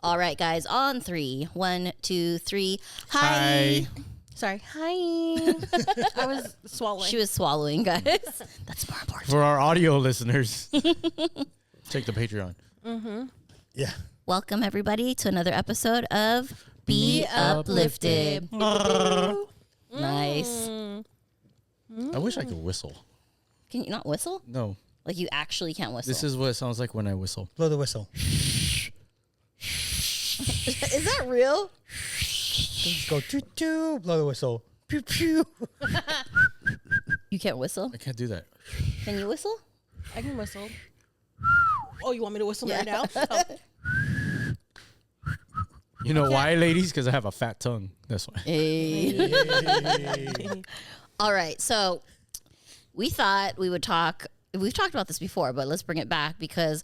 All right, guys, on 3. 1, 2, 3. Hi. Sorry. Hi. I was swallowing. She was swallowing, guys. That's more important. For our audio listeners, check the Patreon. Mm-hmm. Yeah. Welcome, everybody, to another episode of Be Uplifted. Nice. I wish I could whistle. Can you not whistle? No. Like, you actually can't whistle. This is what it sounds like when I whistle. Blow the whistle. Is that real? Just go choo choo. Blow the whistle. Pew pew. You can't whistle? I can't do that. Can you whistle? I can whistle. Oh, you want me to whistle right now? You know why, ladies? Because I have a fat tongue. That's why. Hey. All right, so we thought we would talk. We've talked about this before, but let's bring it back because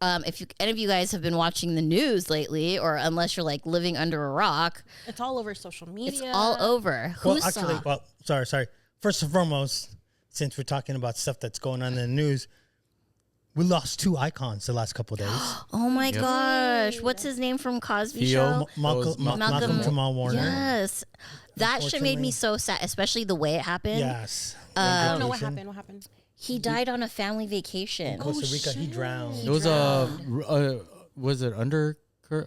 if any of you guys have been watching the news lately, or unless you're like living under a rock, It's all over social media. it's all over. Sorry. First and foremost, since we're talking about stuff that's going on in the news, we lost 2 icons the last couple of days. Oh my gosh, what's his name from Cosby Theo. Show? Malcolm Jamal Warner. Yes, that shit made me so sad, especially the way it happened. Yes. I don't know what happened. What happened? He died on a family vacation. Costa Rica, he drowned. It was was it undertow or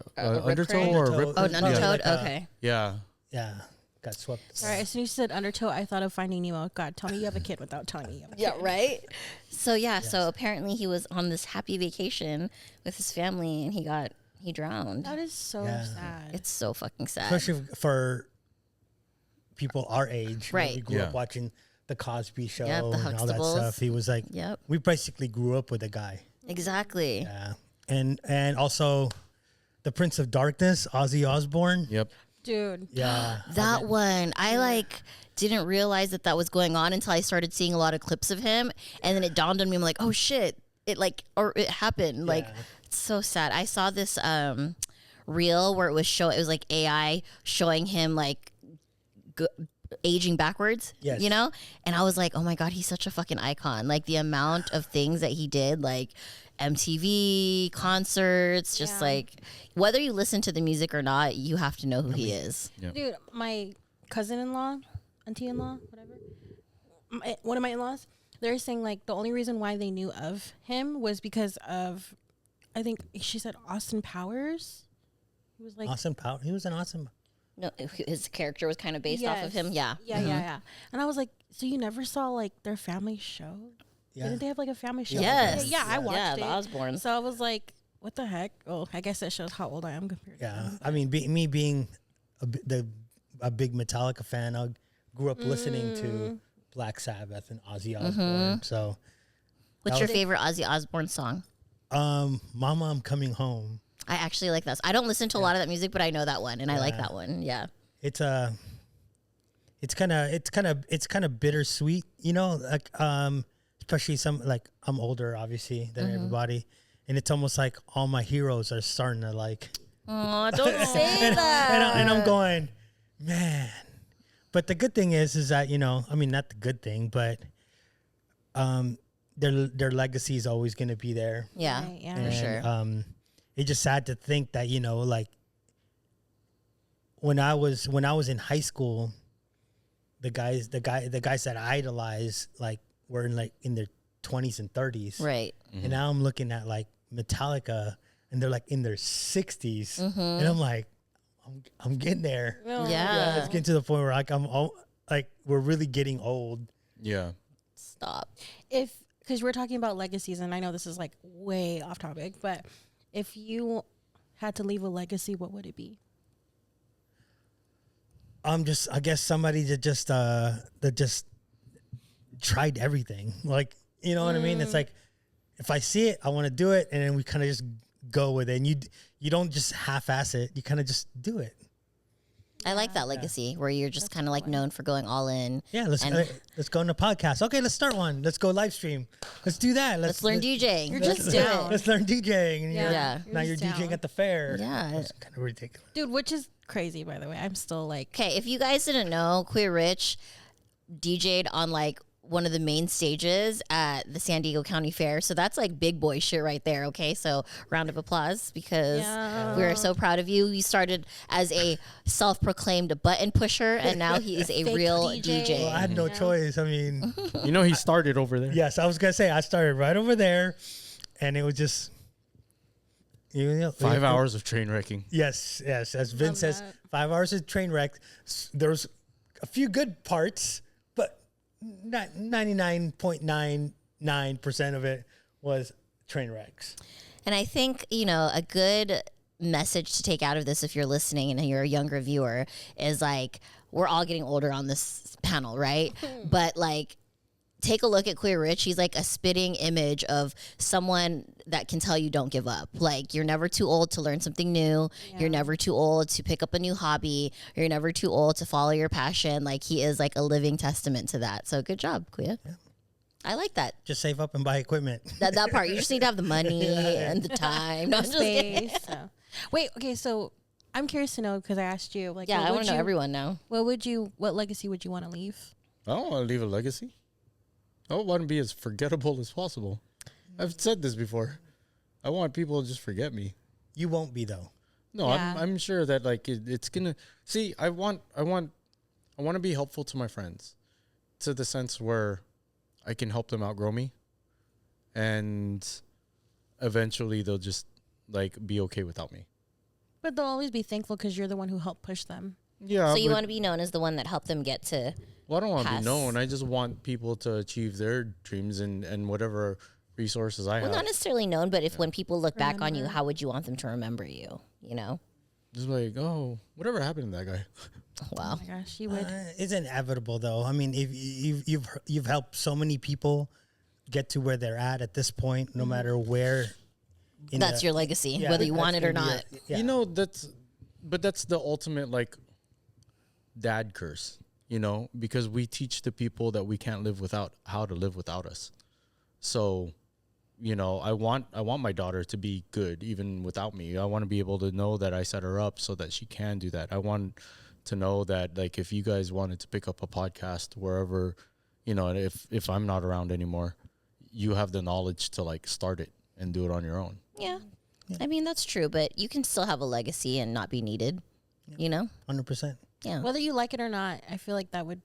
rip? Oh, an Yeah. undertowed? Like a- Okay. Yeah. Yeah. Got swept. All right. As soon as you said undertow, I thought of Finding Nemo. God, tell me you have a kid without telling me you have a kid. Yeah, right? So, so apparently he was on this happy vacation with his family and he drowned. That is so sad. It's so fucking sad. Especially for people our age. Right. We grew up watching the Cosby Show Yep, the and all that Huxtables. stuff. He was like, Yep. we basically grew up with the guy. Exactly. Yeah. And also the Prince of Darkness, Ozzy Osbourne. Yep. Dude. Yeah. That one, I didn't realize that was going on until I started seeing a lot of clips of him. And then it dawned on me, I'm like, oh shit, it happened. Like, it's so sad. I saw this reel where it was like AI showing him like aging backwards, Yes. you know? And I was like, oh my God, he's such a fucking icon. Like the amount of things that he did, like MTV, concerts, just like whether you listen to the music or not, you have to know who he is. Yep. Dude, my cousin-in-law, auntie-in-law, whatever, one of my in-laws, they're saying like the only reason why they knew of him was because of, I think she said Austin Powers. He was like Austin Power. He was an awesome. No, his character was kind of based off of him. Yeah. Yeah. And I was like, so you never saw like their family show? Yeah. Didn't they have like a family show? Yes. Yeah, I watched the it. Osbournes. So I was like, what the heck? Oh, I guess that shows how old I am compared to Yeah. them. I mean, me being a big Metallica fan, I grew up listening to Black Sabbath and Ozzy Osbourne. So, What's your favorite Ozzy Osbourne song? Mama, I'm Coming Home. I actually like that. I don't listen to a lot of that music, but I know that one, and I like that one. Yeah. It's kind of bittersweet, you know, like especially I'm older obviously than everybody, and it's almost like all my heroes are starting to like. Oh, don't say that. And I'm going, man. But the good thing is that, you know, I mean, not the good thing, but their legacy is always going to be there. Yeah, Right, yeah. for And, sure. It's just sad to think that, you know, like when I was in high school, the guys that I idolized like were in their 20s and 30s. Right. And now I'm looking at like Metallica and they're like in their 60s. And I'm like, I'm getting there. Yeah. It's getting to the point where like we're really getting old. Yeah. Stop. Because we're talking about legacies, and I know this is like way off topic, but if you had to leave a legacy, what would it be? I guess somebody that just tried everything. Like, you know what I mean? It's like, if I see it, I want to do it. And then we kind of just go with it. And you don't just half-ass it. You kind of just do it. I like that legacy where you're just kind of like known for going all in. Yeah, let's go on the podcast. Okay, let's start one. Let's go live stream. Let's do that. Let's learn DJing. You're Let's just do down. it. Let's learn DJing. And Yeah. now you're just DJing down. at the fair. Yeah. It's kind of ridiculous. Dude, which is crazy, by the way. I'm still like, Okay, if you guys didn't know, Queer Rich DJ'd on like one of the main stages at the San Diego County Fair. So that's like big boy shit right there. Okay. So round of applause because we're so proud of you. You started as a self-proclaimed button pusher and now he is a real DJ. Well, I had no choice. I mean, He started over there. yes, I was going to say I started right over there and it was just, 5 hours of train wrecking. Yes. As Vince says, 5 hours of train wreck. There's a few good parts, but not 99.99% of it was train wrecks. And I think, a good message to take out of this if you're listening and you're a younger viewer is like, we're all getting older on this panel, right? But like, take a look at Queer Rich. He's like a spitting image of someone that can tell you don't give up. Like, you're never too old to learn something new. Yeah. You're never too old to pick up a new hobby. You're never too old to follow your passion. Like, he is like a living testament to that. So good job, Queer. Yeah. I like that. Just save up and buy equipment. That part. You just need to have the money and the time. No, space. So. Wait, okay, so I'm curious to know because I asked you. Like, yeah, I want to know everyone now. What legacy would you want to leave? I don't want to leave a legacy. I want to be as forgettable as possible. I've said this before. I want people to just forget me. You won't be though. No, yeah. I'm sure that like it's gonna. See, I want to be helpful to my friends, to the sense where I can help them outgrow me, and eventually they'll just like be okay without me. But they'll always be thankful because you're the one who helped push them. Yeah. So you want to be known as the one that helped them get to. Well, I don't want to be known. I just want people to achieve their dreams and whatever resources I have. Well, not necessarily known, but if when people look back on you, how would you want them to remember you? Just like, oh, whatever happened to that guy? Wow. Oh my gosh, you would. It's inevitable though. I mean, if you've helped so many people get to where they're at this point, no matter where. That's your legacy, whether you want it or not. That's the ultimate like dad curse. Because we teach the people that we can't live without how to live without us. So, I want my daughter to be good even without me. I want to be able to know that I set her up so that she can do that. I want to know that like if you guys wanted to pick up a podcast wherever, and if I'm not around anymore, you have the knowledge to like start it and do it on your own. Yeah. I mean, that's true, but you can still have a legacy and not be needed, 100%. Yeah. Whether you like it or not, I feel like that would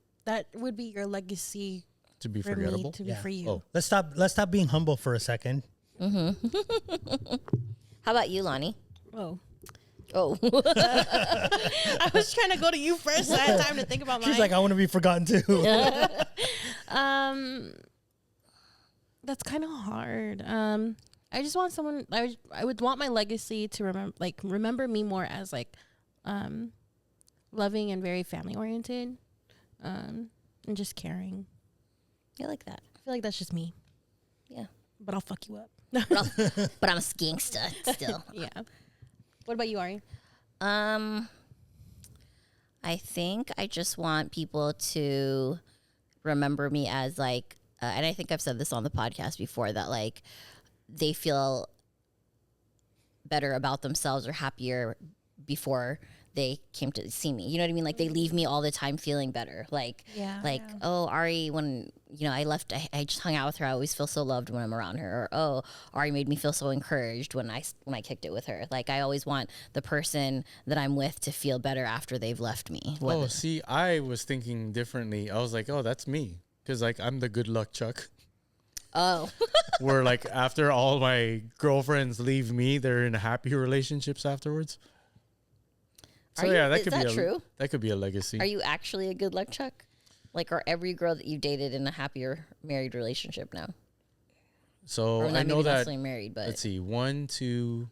be your legacy to be for forgettable. Me, to be for you. Oh. Let's stop being humble for a second. Mm-hmm. How about you, Lonnie? Oh. I was trying to go to you first. I had time to think about mine. She's like, I want to be forgotten too. That's kind of hard. I just want someone. I would want my legacy to remember me more as like, loving and very family oriented, and just caring. I like that. I feel like that's just me. Yeah, but I'll fuck you up. but I'm a gangsta still. Yeah. What about you, Ari? I think I just want people to remember me as like, and I think I've said this on the podcast before, that like they feel better about themselves or happier before they came to see me. You know what I mean? Like they leave me all the time feeling better. Like, oh, Ari, when, I left, I just hung out with her. I always feel so loved when I'm around her. Or, oh, Ari made me feel so encouraged when I kicked it with her. Like I always want the person that I'm with to feel better after they've left me. Oh, see, I was thinking differently. I was like, oh, that's me. Cause like I'm the good luck Chuck. Oh. Where like after all my girlfriends leave me, they're in happy relationships afterwards. So that could be true? That could be a legacy. Are you actually a good luck Chuck? Like, are every girl that you dated in a happier married relationship now? So or I know that. Necessarily married, but let's see, 1, 2,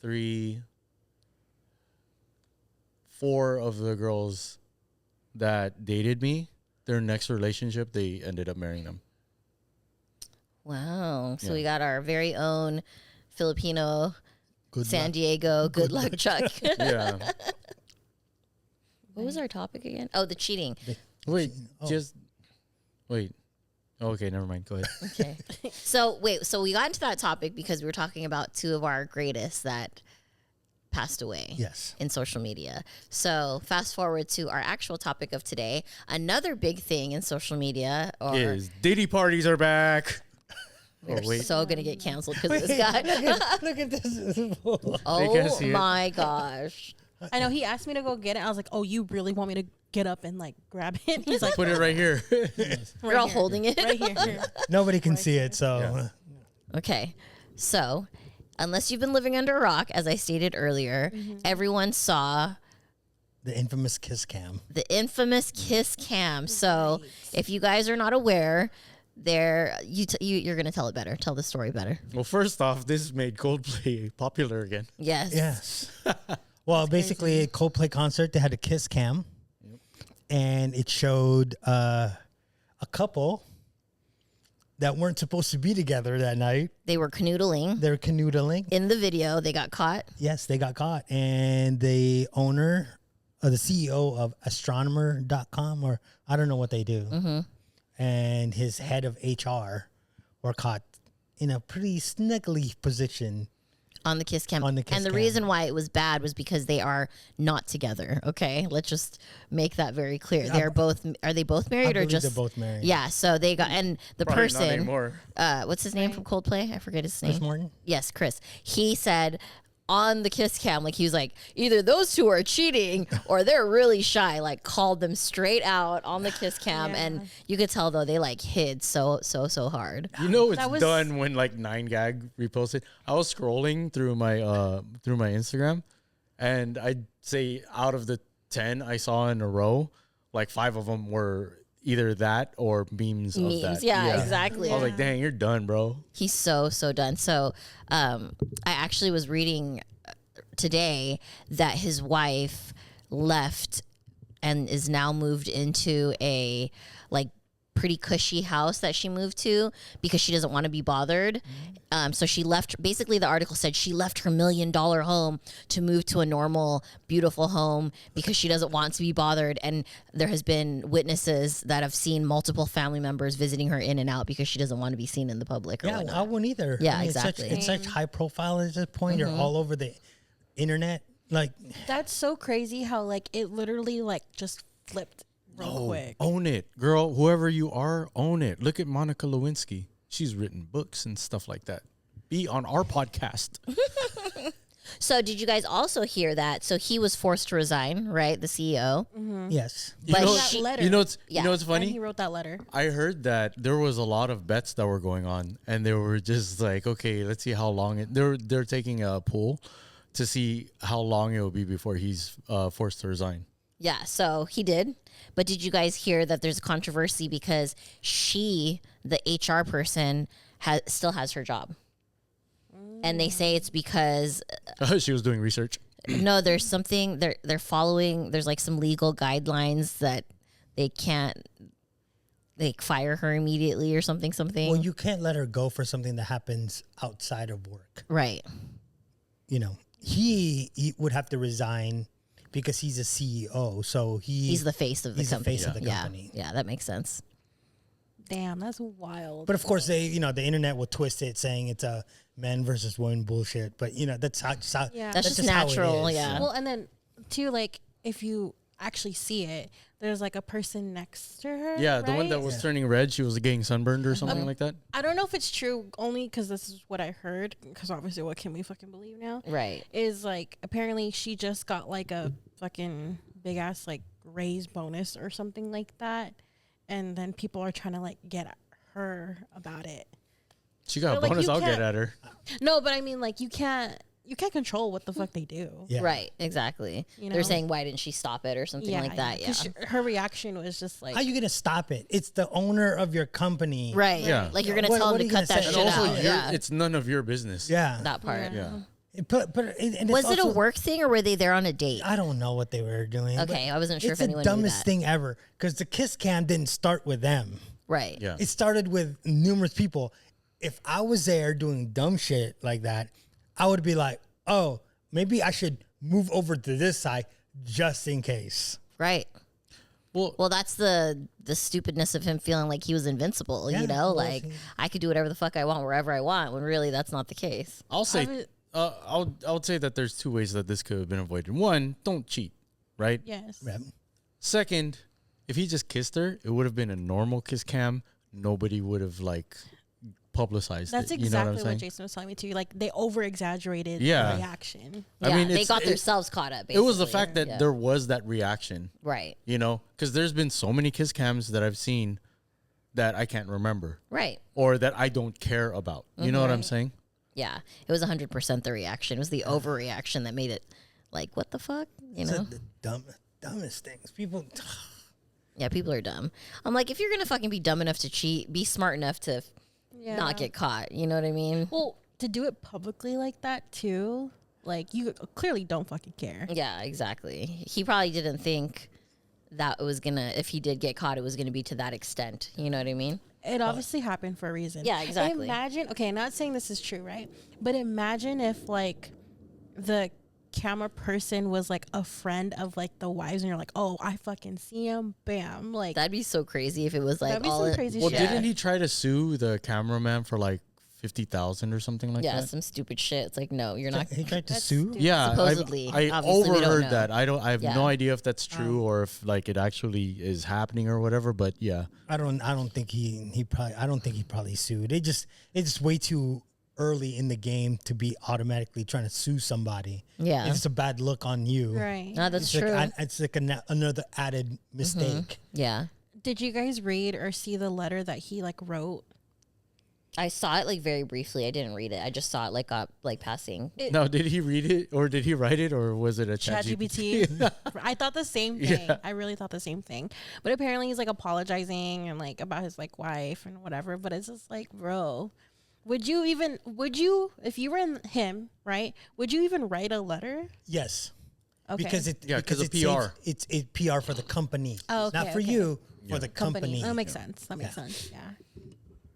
3, 4 of the girls that dated me, their next relationship, they ended up marrying them. Wow! So we got our very own Filipino. San Diego, good luck, Chuck. Yeah. What was our topic again? Oh, the cheating. Wait. Okay, never mind. Go ahead. Okay. So we got into that topic because we were talking about two of our greatest that passed away. Yes. In social media. So fast forward to our actual topic of today. Another big thing in social media Is Diddy parties are back. we're wait. so gonna get canceled because of this guy. Look at this. Oh see it. my gosh. I know he asked me to go get it. I was like, oh, you really want me to get up and like grab it? He's like, Put it right here. We're all holding it. right here. Nobody can see it, so Yeah. Okay. So unless you've been living under a rock, as I stated earlier, everyone saw the infamous kiss cam. the infamous kiss cam. So if you guys are not aware, you're gonna tell it better. Tell the story better. Well, first off, this made Coldplay popular again. Yes. Yes. Well, basically, a Coldplay concert, they had a kiss cam, and it showed a couple that weren't supposed to be together that night. They were canoodling. They're canoodling. In the video, they got caught. Yes, they got caught. And the owner, or the CEO of astronomer.com, or I don't know what they do, and his head of HR were caught in a pretty snuggly position. On the kiss cam. On the kiss and the cam. reason why it was bad was because they are not together. Okay, let's just make that very clear. They're both. Are they both married or believe just? they're both married. Yeah. So they got and the Probably not person. anymore. What's his name from Coldplay? I forget his name. Chris Martin? Yes, Chris. He said on the kiss cam, like he was like, either those two are cheating or they're really shy. Like called them straight out on the kiss cam, and you could tell though they like hid so hard. You know it's That was- done when like 9gag reposted. I was scrolling through my Instagram, and I'd say out of the 10 I saw in a row, like 5 of them were either that or memes of that. Yeah, exactly. I was like, dang, you're done, bro. He's so done. So I actually was reading today that his wife left and is now moved into a like pretty cushy house that she moved to because she doesn't want to be bothered. So she left, basically the article said she left her $1 million home to move to a normal, beautiful home because she doesn't want to be bothered. And there has been witnesses that have seen multiple family members visiting her in and out because she doesn't want to be seen in the public. Or Yeah, whatnot. I wouldn't either. Yeah, I mean, exactly. It's such high profile at this point. You're all over the internet. Like, That's so crazy how like it literally like just flipped real quick. Own it, girl. Whoever you are, own it. Look at Monica Lewinsky. She's written books and stuff like that. Be on our podcast. So did you guys also hear that? So he was forced to resign, right? The CEO. yes. But know, she- letter. you know what's And funny? he wrote that letter. I heard that there was a lot of bets that were going on, and they were just like, okay, let's see how long it. They're taking a poll to see how long it will be before he's forced to resign. Yeah, so he did. But did you guys hear that there's a controversy because she, the HR person, still has her job? And they say it's because She was doing research. no, there's something they're following. There's like some legal guidelines that they can't like fire her immediately or something. Well, you can't let her go for something that happens outside of work. Right. You know, he would have to resign because he's a CEO. So He's the face of the he's the company. face of the Yeah. company. Yeah, that makes sense. Damn, that's wild. But of course, the internet will twist it, saying it's a men versus women bullshit. But that's how. Yeah. That's just how it natural, is. yeah. Well, and then too, like if you actually see it, there's like a person next to her. Yeah, the one right? that was turning red, she was getting sunburned or something like that. I don't know if it's true, only because this is what I heard. Because obviously, what can we fucking believe now? Right. Is like apparently she just got like a fucking big ass like raise bonus or something like that, and then people are trying to like get at her about it. She got a But, like, bonus. you I'll get can't- at her. No, but I mean like you can't control what the fuck they do. Yeah. Right, exactly. You They're know? saying, why didn't she stop it or something like that? Yeah. 'Cause her reaction was just like, How you gonna stop it? It's the owner of your company. Right. Yeah. Like you're going to What- tell what them are to you cut gonna that say? shit And also, out. Yeah. it's none of your business. Yeah. That part. Yeah. And Was it's it a also- work thing or were they there on a date? I don't know what they were doing. but Okay, I wasn't sure it's if anyone the knew dumbest that. thing ever because the kiss cam didn't start with them. Right. Yeah. It started with numerous people. If I was there doing dumb shit like that, I would be like, oh, maybe I should move over to this side just in case. Right. Well, Well, that's the stupidness of him feeling like he was invincible, Yeah, you know? well, Like, I could do whatever the fuck I want wherever I want, when really that's not the case. I'll say I would say that there's two ways that this could have been avoided. One, don't cheat, right? Yes. Yeah. Second, if he just kissed her, it would have been a normal kiss cam. Nobody would have like publicized That's it. exactly You know what I'm what saying? Jason was telling me too. Like they over exaggerated Yeah. the reaction. I mean, they got it- themselves caught up. It was the basically. fact that Yeah. there was that reaction, Right. you know, because there's been so many kiss cams that I've seen that I can't remember Right. or that I don't care about. You know what I'm saying? Yeah. It was 100% the reaction. It was the overreaction that made it like, what the fuck? You It's know? the dumbest things. People. Yeah, people are dumb. I'm like, if you're gonna fucking be dumb enough to cheat, be smart enough to Yeah. not get caught. You know what I mean? Well, to do it publicly like that too, like you clearly don't fucking care. Yeah, exactly. He probably didn't think that it was gonna, if he did get caught, it was gonna be to that extent. You know what I mean? It obviously happened for a reason. Yeah, exactly. Imagine, okay, not saying this is true, right? But imagine if like the camera person was like a friend of like the wives, and you're like, oh, I fucking see him, bam, like That'd be so crazy if it was like that'd be all some in- crazy Well, shit. didn't he try to sue the cameraman for like 50,000 or something like yeah, that? some stupid shit. It's like, no, you're not. He tried to That's sue. stupid. Yeah, Supposedly. I Obviously, we don't overheard know. that. I have Yeah. no idea if that's true or if like it actually is happening or whatever. But yeah, I don't think I don't think he probably sued. It's just way too early in the game to be automatically trying to sue somebody. Yeah. It's a bad look on you. Right. No, that's It's true. like it's like another added mistake. Yeah. Did you guys read or see the letter that he like wrote? I saw it like very briefly. I didn't read it. I just saw it like passing. no, did he read it or did he write it or was it a chat ChatGPT. I thought the same thing. I really thought the same thing. But apparently he's like apologizing and like about his like wife and whatever. But it's just like, bro, would you if you were in him, right? Would you even write a letter? Yes. Okay. Because it Yeah, 'cause of it PR. saves- it's PR for the company. Oh, okay, not for okay. you, for the company. That makes sense. That makes sense. Yeah.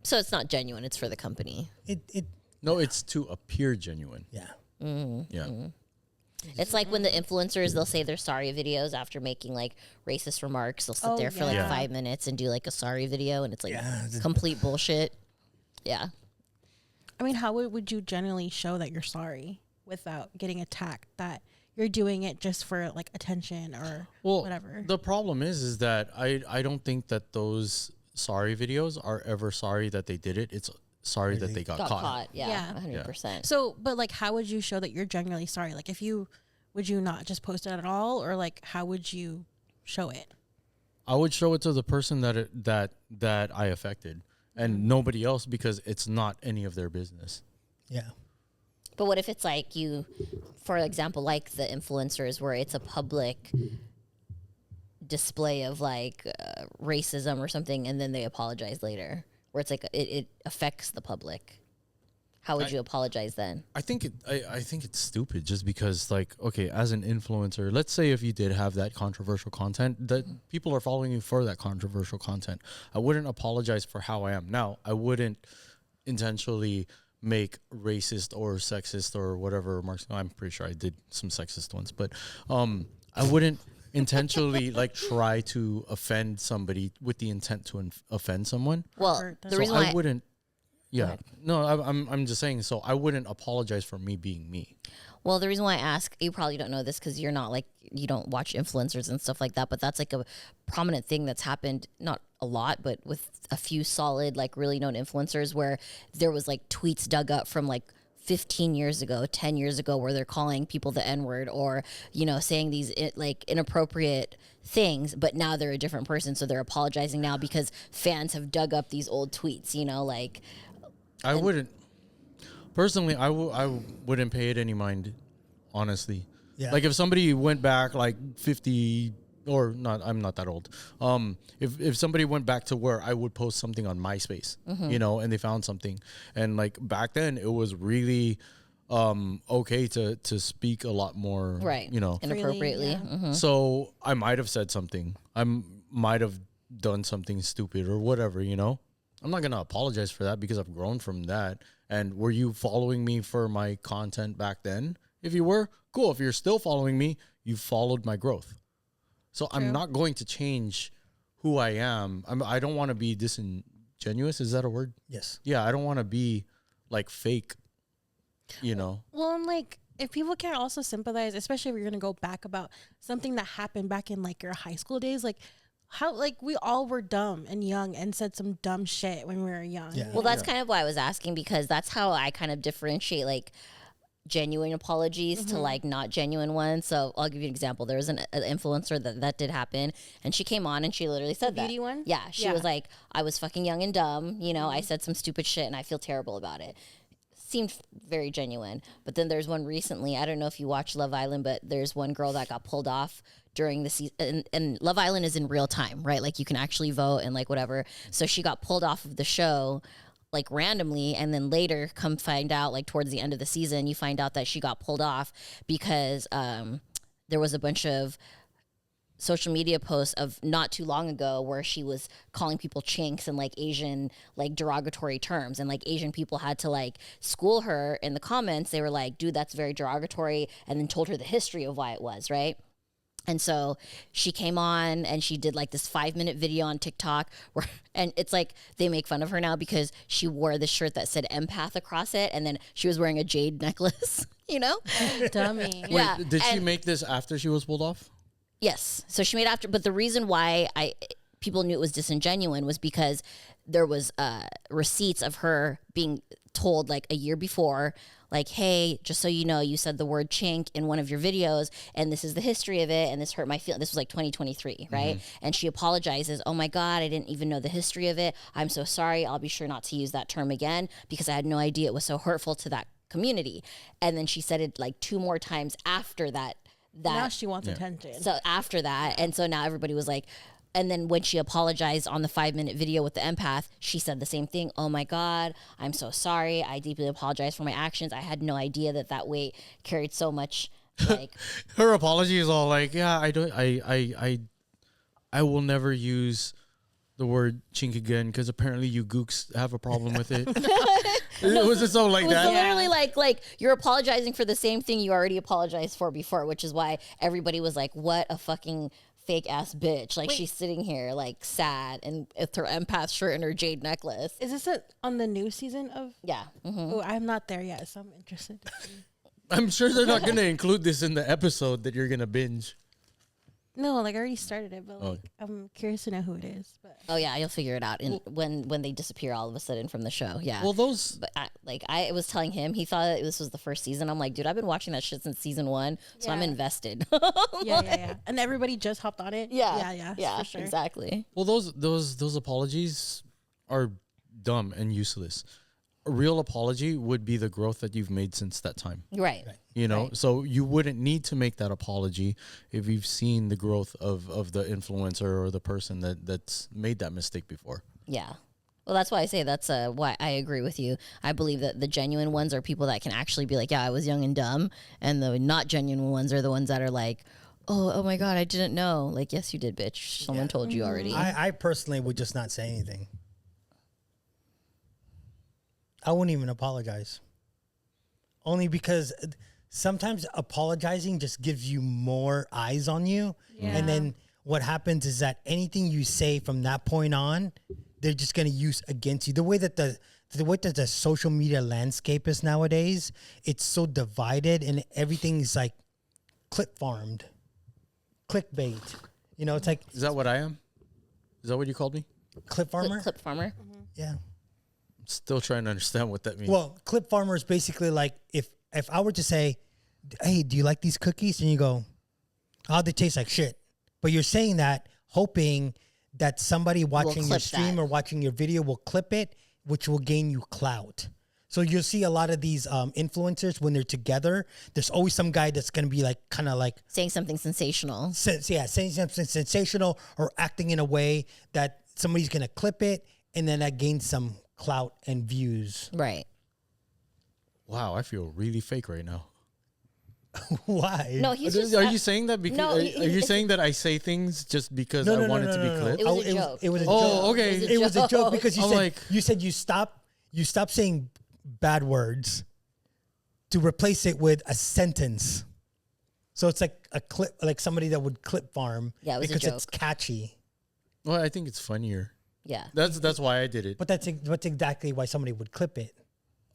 So it's not genuine. It's for the company. It No, it's to appear genuine. yeah. Yeah. It's like when the influencers, they'll say their sorry videos after making like racist remarks. They'll sit Oh, there for like yeah. 5 minutes and do like a sorry video, and it's like Yeah. complete bullshit. Yeah. I mean, how would you generally show that you're sorry without getting attacked? That you're doing it just for like attention or Well, whatever. the problem is that I don't think that those sorry videos are ever sorry that they did it. It's sorry that they got caught. Yeah. Yeah. 100%. So, but like, how would you show that you're genuinely sorry? Like, would you not just post it at all, or like, how would you show it? I would show it to the person that I affected and nobody else because it's not any of their business. Yeah. But what if it's like you, for example, like the influencers where it's a public display of like racism or something, and then they apologize later, where it's like it affects the public. How would you apologize then? I think it's stupid just because like, okay, as an influencer, let's say if you did have that controversial content that people are following you for that controversial content, I wouldn't apologize for how I am. Now, I wouldn't intentionally make racist or sexist or whatever remarks. I'm pretty sure I did some sexist ones, but I wouldn't intentionally like try to offend somebody with the intent to offend someone. Well, hurt them. the So reason I why wouldn't. Yeah, no, I'm just saying. So I wouldn't apologize for me being me. Well, the reason why I ask, you probably don't know this because you're not like, you don't watch influencers and stuff like that, but that's like a prominent thing that's happened, not a lot, but with a few solid, like really known influencers where there was like tweets dug up from like 15 years ago, 10 years ago, where they're calling people the N-word or, you know, saying these like inappropriate things, but now they're a different person. So they're apologizing now because fans have dug up these old tweets, you know, like. I wouldn't. Personally, I wouldn't pay it any mind, honestly. Yeah. Like if somebody went back like 50 or not, I'm not that old. If somebody went back to where I would post something on MySpace, you know, and they found something, and like back then it was really okay to speak a lot more, Right. You know, Inappropriately. Freely, Mhm. so I might have said something. I might have done something stupid or whatever, you know. I'm not going to apologize for that because I've grown from that. And were you following me for my content back then? If you were, cool. If you're still following me, you followed my growth. So I'm not going to change who I am. I don't want to be disingenuous. Is that a word? Yes. Yeah, I don't want to be like fake you know. Well, and like, if people can't also sympathize, especially if you're gonna go back about something that happened back in like your high school days, like how like we all were dumb and young and said some dumb shit when we were young. Yeah. Well, that's kind of why I was asking, because that's how I kind of differentiate like genuine apologies to like not genuine ones. So I'll give you an example. There was an influencer that did happen, and she came on and she literally said beauty that. one? Yeah, she was like, I was fucking young and dumb. You know, I said some stupid shit and I feel terrible about it. Seemed very genuine. But then there's one recently, I don't know if you watch Love Island, but there's one girl that got pulled off during the season, and Love Island is in real time, right? Like you can actually vote and like whatever. So she got pulled off of the show like randomly, and then later come find out, like towards the end of the season, you find out that she got pulled off because there was a bunch of social media posts of not too long ago where she was calling people chinks and like Asian like derogatory terms, and like Asian people had to like school her in the comments. They were like, dude, that's very derogatory, and then told her the history of why it was, right? And so she came on and she did like this 5-minute video on TikTok where, and it's like they make fun of her now because she wore this shirt that said empath across it, and then she was wearing a jade necklace, you know? Dummy. Yeah. Wait, did she and- make this after she was pulled off? Yes. So she made after, but the reason why people knew it was disingenuine was because there was receipts of her being told like a year before, like, hey, just so you know, you said the word chink in one of your videos, and this is the history of it, and this hurt my feelings. This was like 2023, right? And she apologizes. Oh my God, I didn't even know the history of it. I'm so sorry. I'll be sure not to use that term again because I had no idea it was so hurtful to that community. And then she said it like 2 more times after that. Now she wants attention. So after that, and so now everybody was like, and then when she apologized on the 5-minute video with the empath, she said the same thing. Oh my God, I'm so sorry. I deeply apologize for my actions. I had no idea that weight carried so much. Like Her apology is all like, yeah, I will never use the word chink again because apparently you gooks have a problem with it. Was it so like it was that? literally like you're apologizing for the same thing you already apologized for before, which is why everybody was like, what a fucking fake ass bitch. Like she's sitting here like sad and with her empath shirt and her jade necklace. Is this on the new season of? Yeah. Oh, I'm not there yet, so I'm interested. I'm sure they're not going to include this in the episode that you're going to binge. No, like I already started it, but like I'm curious to know who it is. But Oh yeah, you'll figure it out. And when they disappear all of a sudden from the show, yeah. Well, those But I was telling him, he thought this was the first season. I'm like, dude, I've been watching that shit since season 1, so I'm Yeah. invested. yeah. And everybody just hopped on it. yeah, for sure. exactly. Well, those apologies are dumb and useless. A real apology would be the growth that you've made since that time. Right. You know, Right. so you wouldn't need to make that apology if you've seen the growth of the influencer or the person that's made that mistake before. Yeah. Well, that's why I say that's why I agree with you. I believe that the genuine ones are people that can actually be like, yeah, I was young and dumb, and the not genuine ones are the ones that are like, oh my God, I didn't know. Like, yes, you did, bitch. Someone told you already. I personally would just not say anything. I wouldn't even apologize. Only because sometimes apologizing just gives you more eyes on you. And then what happens is that anything you say from that point on, they're just going to use against you. The way that the social media landscape is nowadays, it's so divided and everything is like clip farmed, clickbait. You know, it's like Is that what I am? Is that what you called me? clip farmer. Clip farmer. Yeah. Still trying to understand what that means. Well, clip farmer is basically like if I were to say, hey, do you like these cookies? And you go, oh, they taste like shit. But you're saying that hoping that somebody watching your clip stream that. or watching your video will clip it, which will gain you clout. So you'll see a lot of these influencers when they're together. There's always some guy that's going to be like kind of like Saying something sensational. saying something sensational or acting in a way that somebody's going to clip it, and then that gains some clout and views. Right. Wow, I feel really fake right now. Why? No, he's just. Are you saying that because no, are he- you it's- saying that I say things just because I want it to be clipped? It was a joke. It was a Oh, joke. okay. It It was a joke joke. because you I'm said like- you said you stop saying bad words to replace it with a sentence. So it's like a clip, like somebody that would clip farm. Yeah, it was a because it's joke. catchy. Well, I think it's funnier. Yeah. That's why I did it. But that's exactly why somebody would clip it.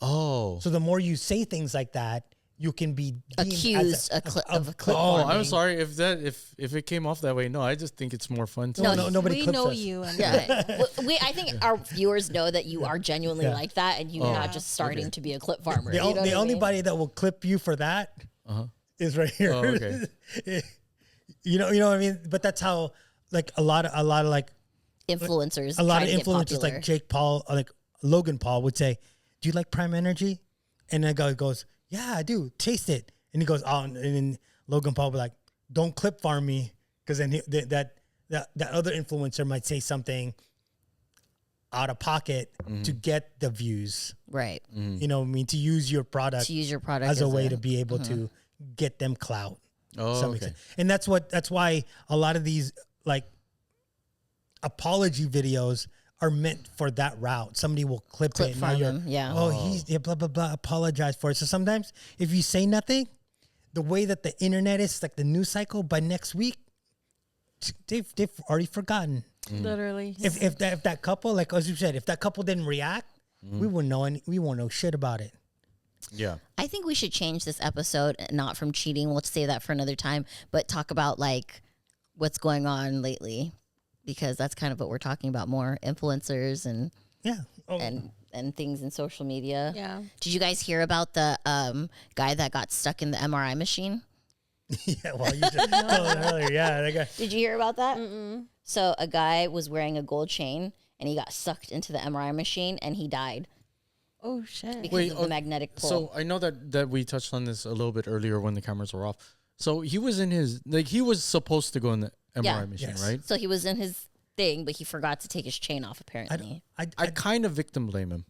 Oh. So the more you say things like that, you can be deemed Accused as of a clip Oh, farming. I'm sorry if it came off that way. No, I just think it's more fun. To No, nobody we clips know us. you. And Yeah, I think our viewers know that you are genuinely Yeah. like that, and you're not just starting to be a clip farmer. The, You know the what I only mean? body that will clip you for that is right here. Oh, okay. you know what I mean? But that's how like a lot of like Influencers, a lot try of to get influencers popular. like Jake Paul, like Logan Paul would say, "Do you like Prime Energy?" And the guy goes, "Yeah, I do. Taste it." And he goes, "Oh," and then Logan Paul would be like, "Don't clip farm me," because then that other influencer might say something out of pocket to get the views. Right. You know what I mean? To use your product To use your product as a way to be able to get them clout. Oh, Some okay. extent. And that's why a lot of these like apology videos are meant for that route. Somebody will clip Clip it. And farm now you're, them, yeah. Oh, he's blah blah blah. Apologize for it. So sometimes if you say nothing, the way that the internet is, like the news cycle, by next week, they've already forgotten. literally. If that couple, like as you said, if that couple didn't react, we wouldn't know we won't know shit about it. Yeah. I think we should change this episode, not from cheating. We'll save that for another time, but talk about like what's going on lately, because that's kind of what we're talking about more: influencers and Yeah. Oh, and things in social media. Yeah. Did you guys hear about the guy that got stuck in the MRI machine? yeah. Well, you just told it earlier. Yeah, that guy. Did you hear about that? So a guy was wearing a gold chain and he got sucked into the MRI machine and he died Oh shit. because of the magnetic pull. So I know that we touched on this a little bit earlier when the cameras were off. So he was in his he was supposed to go in the MRI Yeah. machine, Yes. right? So he was in his thing, but he forgot to take his chain off. Apparently, I kind of victim blame him.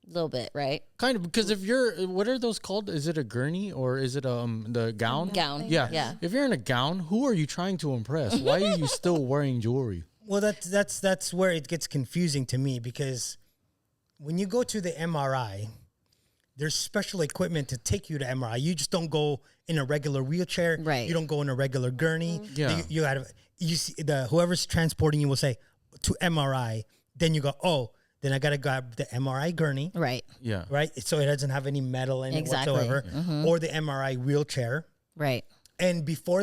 a little bit, right? Kind of, because if you're, what are those called? Is it a gurney or is it the gown? Gown. Yeah. Yeah. If you're in a gown, who are you trying to impress? Why are you still wearing jewelry? Well, that's where it gets confusing to me, because when you go to the MRI, there's special equipment to take you to MRI. You just don't go in a regular wheelchair. Right. You don't go in a regular gurney. Yeah. You gotta, you see whoever's transporting you will say to MRI. Then you go, oh, then I gotta grab the MRI gurney, Right. Yeah. right? So it doesn't have any metal in Exactly. it whatsoever, or the MRI wheelchair. Right. And before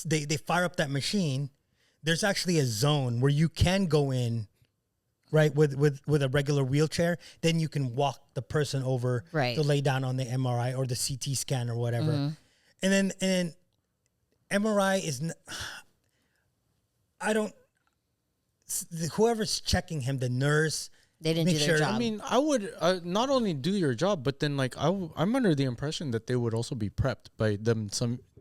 they fire up that machine, there's actually a zone where you can go in, right, with a regular wheelchair. Then you can walk the person over Right. to lay down on the MRI or the CT scan or whatever. And then MRI is I don't whoever's checking him, the nurse, They didn't make do their sure- job. I mean, I would not only do your job, but then like I'm under the impression that they would also be prepped by them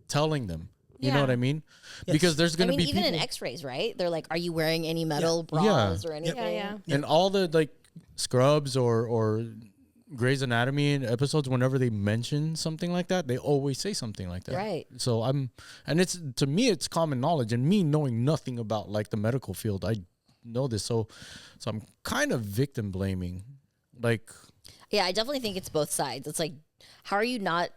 telling them. You know Yeah. what I mean? Because there's I going to mean, be even people, in X-rays, right? They're like, "Are you wearing any metal bras Yeah. or anything?" Yeah. and all the like Scrubs or Grey's Anatomy episodes, whenever they mention something like that, they always say something like that. Right. So and it's, to me, it's common knowledge, and me knowing nothing about like the medical field, I know this. So I'm kind of victim blaming. Like, Yeah, I definitely think it's both sides. It's like, how are you not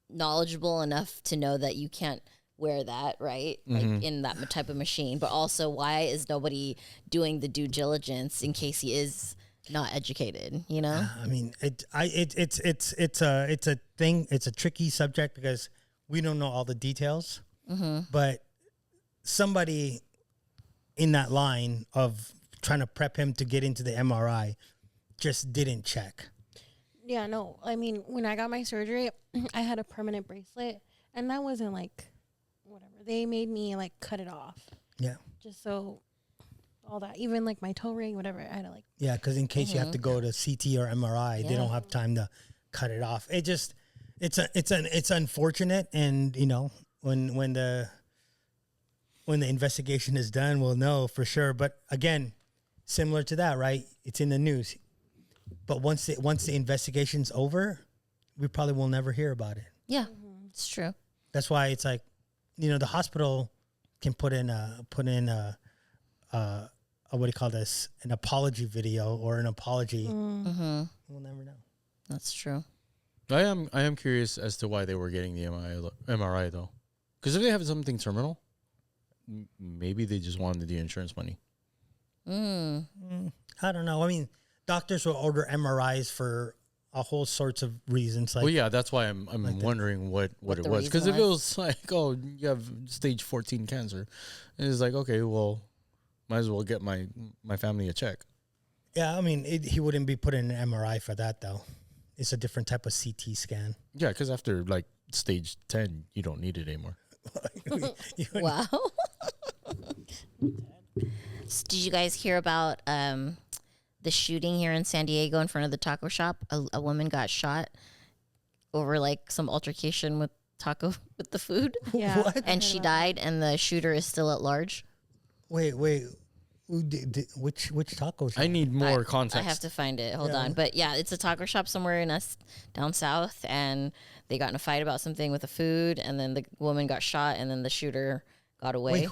knowledgeable enough to know that you can't wear that, right? Like in that type of machine. But also, why is nobody doing the due diligence in case he is not educated, you know? I mean, it's a thing. It's a tricky subject because we don't know all the details. But somebody in that line of trying to prep him to get into the MRI just didn't check. Yeah, no. I mean, when I got my surgery, I had a permanent bracelet, and that wasn't like whatever. They made me like cut it off Yeah, just so all that, even like my toe ring, whatever. I had to like. yeah. Because in case you have to go to CT or MRI, they Yeah. don't have time to cut it off. It's unfortunate, and you know when the investigation is done, we'll know for sure. But again, similar to that, right? It's in the news. But once the investigation's over, we probably will never hear about it. Yeah, it's true. That's why it's like, you know, the hospital can put in a what do you call this? An apology video or an apology. We'll never know. That's true. I am curious as to why they were getting the MRI though, because if they have something terminal, maybe they just wanted the insurance money. I don't know. I mean, doctors will order MRIs for a whole sorts of reasons. Like, Well, yeah, that's why I'm wondering what it the was. Because reason if it was. was like, oh, you have stage 14 cancer, and it's like, okay, well, might as well get my family a check. yeah, I mean, he wouldn't be put in an MRI for that though. It's a different type of CT scan. Yeah, because after like stage 10, you don't need it anymore. Wow. Did you guys hear about the shooting here in San Diego in front of the taco shop? A woman got shot over like some altercation with the food. Yeah. What? And she died, and the shooter is still at large. Wait. Which taco shop? I need more I context. have to find it. Hold Yeah. on. But yeah, it's a taco shop somewhere in us down south, and they got in a fight about something with the food, and then the woman got shot, and then the shooter got away. Wait,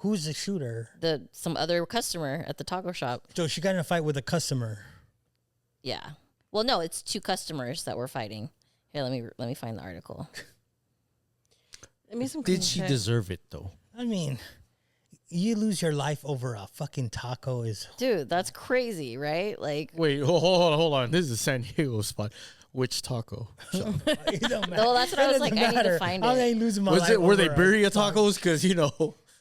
who's the shooter? Some other customer at the taco shop. So she got in a fight with a customer. Yeah. Well, no, it's two customers that were fighting. Here, let me find the article. Let me some Did clean she shit. deserve it though? I mean, you lose your life over a fucking taco is. Dude, that's crazy, right? Like, Wait, hold on. This is a San Diego spot. Which taco? It don't matter. no, that's what I was It like. doesn't I need matter. to find I it. ain't losing my Was life it? Were they over a birria taco. tacos? Because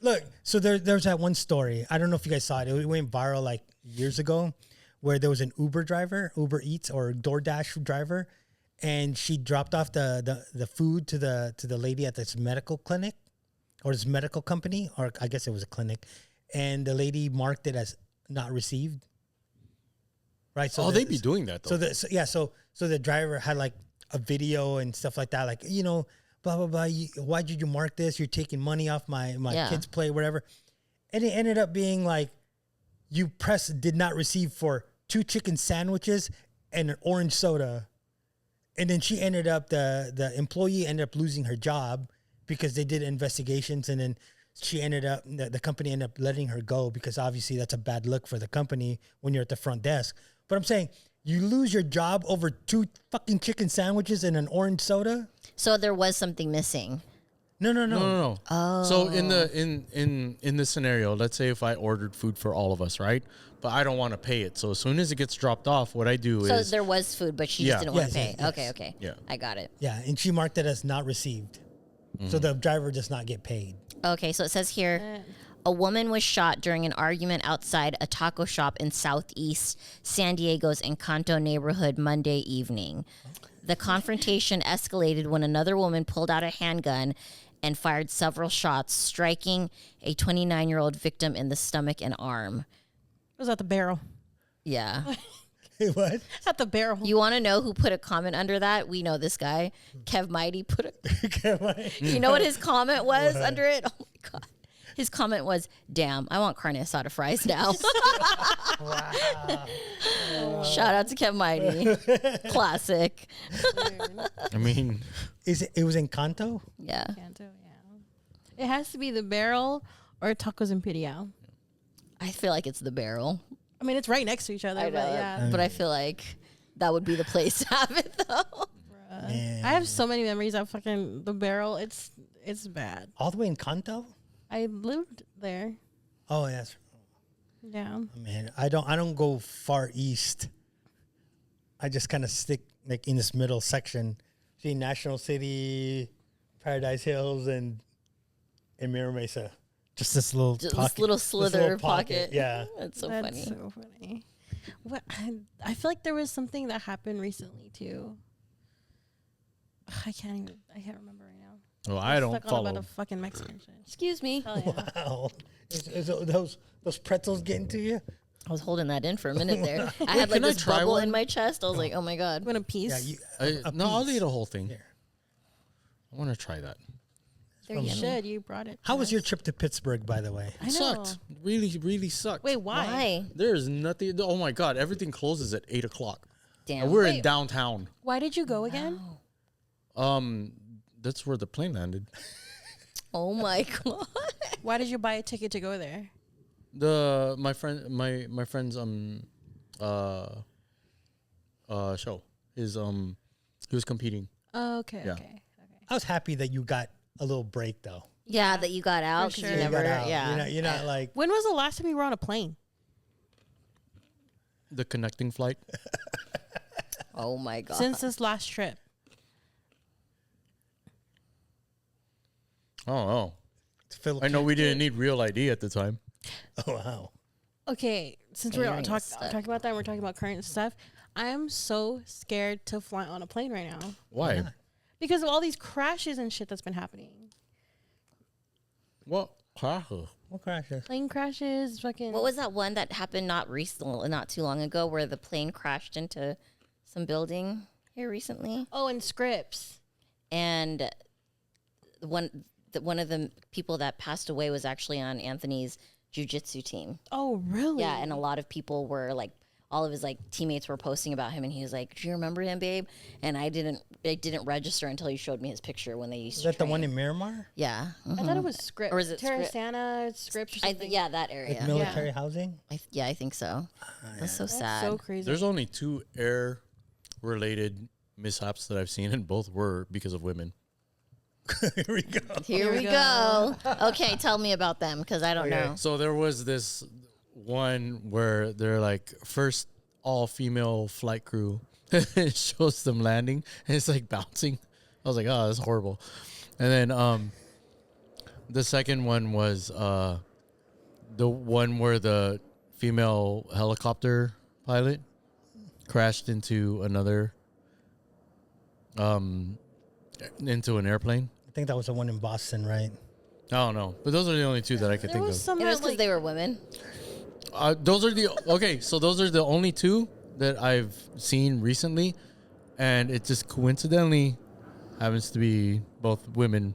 Look, so there's that one story. I don't know if you guys saw it. It went viral like years ago, where there was an Uber Eats or DoorDash driver, and she dropped off the food to the lady at this medical clinic, or this medical company, or I guess it was a clinic, and the lady marked it as not received. Right. So they be doing that though. So the driver had like a video and stuff like that, like, blah blah blah. Why did you mark this? You're taking money off my Yeah. kid's plate, whatever. And it ended up being like, you did not receive for 2 chicken sandwiches and an orange soda. And then she ended up, the employee ended up losing her job because they did investigations, and then she ended up, the company ended up letting her go, because obviously that's a bad look for the company when you're at the front desk. But I'm saying, you lose your job over 2 fucking chicken sandwiches and an orange soda? So there was something missing. No. Oh. So in this scenario, let's say if I ordered food for all of us, right? But I don't want to pay it. So as soon as it gets dropped off, what I do So is there was food, but she Yeah. just didn't want Yes, to pay. yes, yes. Okay. Yeah. I got it. Yeah, and she marked it as not received. So the driver does not get paid. Okay, so it says here, a woman was shot during an argument outside a taco shop in southeast San Diego's Encanto neighborhood Monday evening. The confrontation escalated when another woman pulled out a handgun and fired several shots, striking a 29-year-old victim in the stomach and arm. It was at the barrel. Yeah. What? At the barrel. You want to know who put a comment under that? We know this guy. Kev Mighty put it. You know what his comment was under it? Oh my God. His comment was, "Damn, I want carne asada fries now." Shout out to Kev Mighty. Classic. I mean, It was Encanto? Yeah. Canto, yeah. It has to be the barrel or Tacos Imperial. I feel like it's the barrel. I mean, it's right next to each other, but yeah. But I feel like that would be the place to have it though. Man. I have so many memories of fucking the barrel. It's bad. All the way in Encanto? I lived there. Oh, yes. Yeah. Man, I don't go far east. I just kind of stick like in this middle section. See National City, Paradise Hills, and Mira Mesa. Just this little Just pocket. this little This slither pocket. Yeah. That's so That's funny. so funny. What I feel like there was something that happened recently too. I can't remember right now. well, I don't Stuck on follow. about a fucking Mexican shit. Excuse me. Hell yeah. Wow. Is those pretzels getting to you? I was holding that in for a minute there. I had like can I this try bubble one? in my chest. I was like, oh my God. I'm gonna piece. Yeah, No, I'll piece. eat a whole thing. Here. I want to try that. They're You yummy. should. You brought it. How to was your us. trip to Pittsburgh, by the way? I It know. sucked. Really, really sucked. Wait, why? Why? There's nothing. Oh my God, everything closes at 8 o'clock. Damn. And we're in Wait. downtown. Why did you go again? That's where the plane landed. Oh my God. Why did you buy a ticket to go there? My friend's show. He was competing. Oh, okay, Yeah. okay. I was happy that you got a little break, though. Yeah, that you got out because sure. you You never. got out. Yeah. You're not like, When was the last time you were on a plane? The connecting flight. Oh my god. Since this last trip. Oh. I know we didn't need real ID at the time. Oh wow. Okay, since we're talking about that and we're talking about current stuff, I'm so scared to fly on a plane right now. Why? Because of all these crashes and shit that's been happening. What? What crashes? Plane crashes, fucking. What was that one that happened not too long ago, where the plane crashed into some building here recently? Oh, and Scripps. And one of the people that passed away was actually on Anthony's jiu-jitsu team. Oh, really? Yeah, and a lot of people were like, all of his like teammates were posting about him, and he was like, "Do you remember him, babe?" And it didn't register until he showed me his picture when they used Is to that the one in Miramar? Yeah. I thought it was Scripps. Or is it Terrasana, Scripps or something? Yeah, that area. Like military housing? I think so. That's so sad. So crazy. There's only 2 air-related mishaps that I've seen, and both were because of women. Here we go. Here we go. Okay, tell me about them, because I don't know. So there was this one where they're like first all-female flight crew. It shows them landing, and it's like bouncing. I was like, oh, that's horrible. And then the second one was the one where the female helicopter pilot crashed into another into an airplane. I think that was the one in Boston, right? I don't know, but those are the only 2 that I could There think was of. some It was that, because like, they were women. Those are the only 2 that I've seen recently, and it just coincidentally happens to be both women.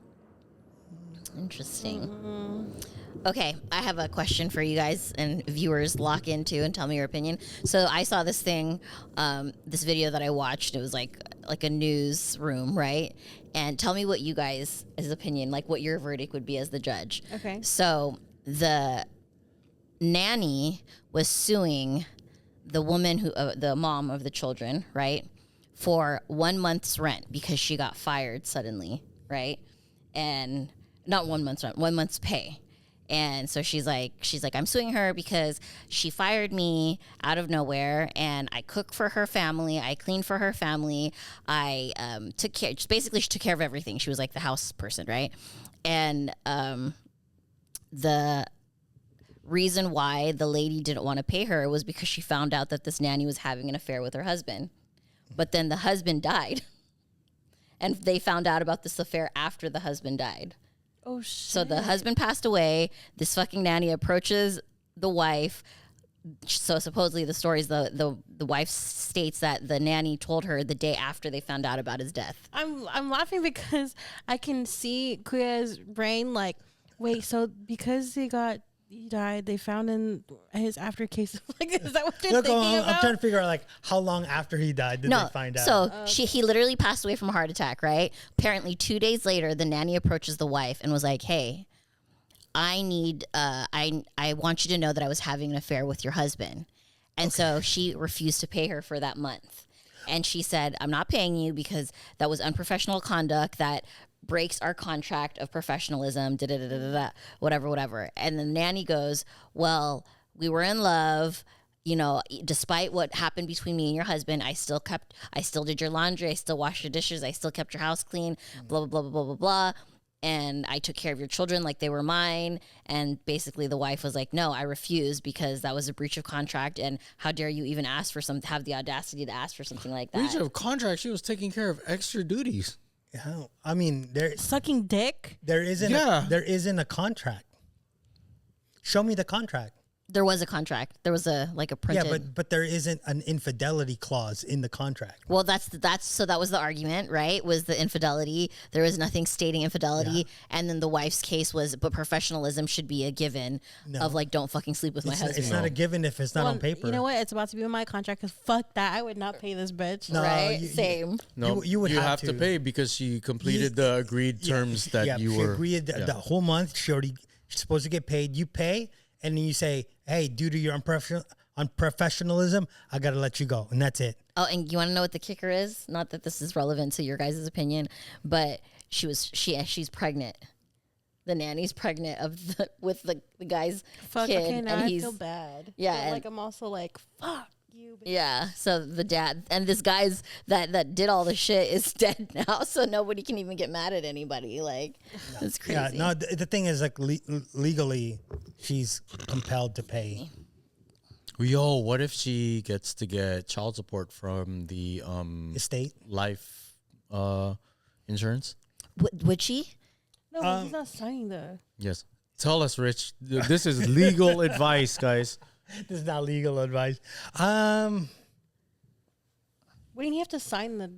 Interesting. Okay, I have a question for you guys and viewers. Lock into and tell me your opinion. So I saw this thing, this video that I watched. It was like a newsroom, right? And tell me what you guys' opinion, like what your verdict would be as the judge. Okay. So the nanny was suing the woman who, the mom of the children, right, for 1 month's rent because she got fired suddenly, right? And not 1 month's rent, 1 month's pay. And so she's like, I'm suing her because she fired me out of nowhere, and I cook for her family, I clean for her family, I took care, just basically she took care of everything. She was like the house person, right? And the reason why the lady didn't want to pay her was because she found out that this nanny was having an affair with her husband. But then the husband died. And they found out about this affair after the husband died. Oh, shit. So the husband passed away. This fucking nanny approaches the wife. So supposedly the story is the wife states that the nanny told her the day after they found out about his death. I'm laughing because I can see Kuya's brain like, wait, so because he died, they found in his after case. Like, is that what you're thinking about? I'm trying to figure out like how long after he died did they find out? So he literally passed away from a heart attack, right? Apparently 2 days later, the nanny approaches the wife and was like, "Hey, I need I want you to know that I was having an affair with your husband." And so she refused to pay her for that month. And she said, "I'm not paying you because that was unprofessional conduct that breaks our contract of professionalism, whatever. And the nanny goes, "Well, we were in love. You know, despite what happened between me and your husband, I still did your laundry. I still washed your dishes. I still kept your house clean, blah, blah, blah, blah, blah, blah. And I took care of your children like they were mine." And basically the wife was like, "No, I refuse because that was a breach of contract. And how dare you even have the audacity to ask for something like that?" Breach of contract. She was taking care of extra duties. Yeah, I mean, Sucking dick? there isn't a contract. Show me the contract. There was a contract. There was a printed. Yeah, but there isn't an infidelity clause in the contract. Well, so that was the argument, right? Was the infidelity. There was nothing stating infidelity. And then the wife's case was, but professionalism should be a given of like, don't fucking sleep with my husband. It's not a given if it's not on paper. You know what? It's about to be in my contract because fuck that. I would not pay this bitch. No, right? Same. No, you would have to pay because she completed the agreed terms that you she were. agreed the whole month. She's supposed to get paid. You pay, and then you say, "Hey, due to your unprofessionalism, I got to let you go," and that's it. Oh, and you want to know what the kicker is? Not that this is relevant to your guys' opinion, but she's pregnant. The nanny's pregnant with the guy's Fuck, kid, okay, now and I he's feel bad. Yeah, But, and- like I'm also like, fuck. you. Yeah. So the dad and this guy's that did all the shit is dead now. So nobody can even get mad at anybody. Like, it's crazy. Yeah, no. The thing is, like, legally, she's compelled to pay. Yo, what if she gets to get child support from the Estate? life insurance? Would she? No, but he's not signing the. Yes. Tell us, Rich. This is legal advice, guys. This is not legal advice. Wouldn't he have to sign the?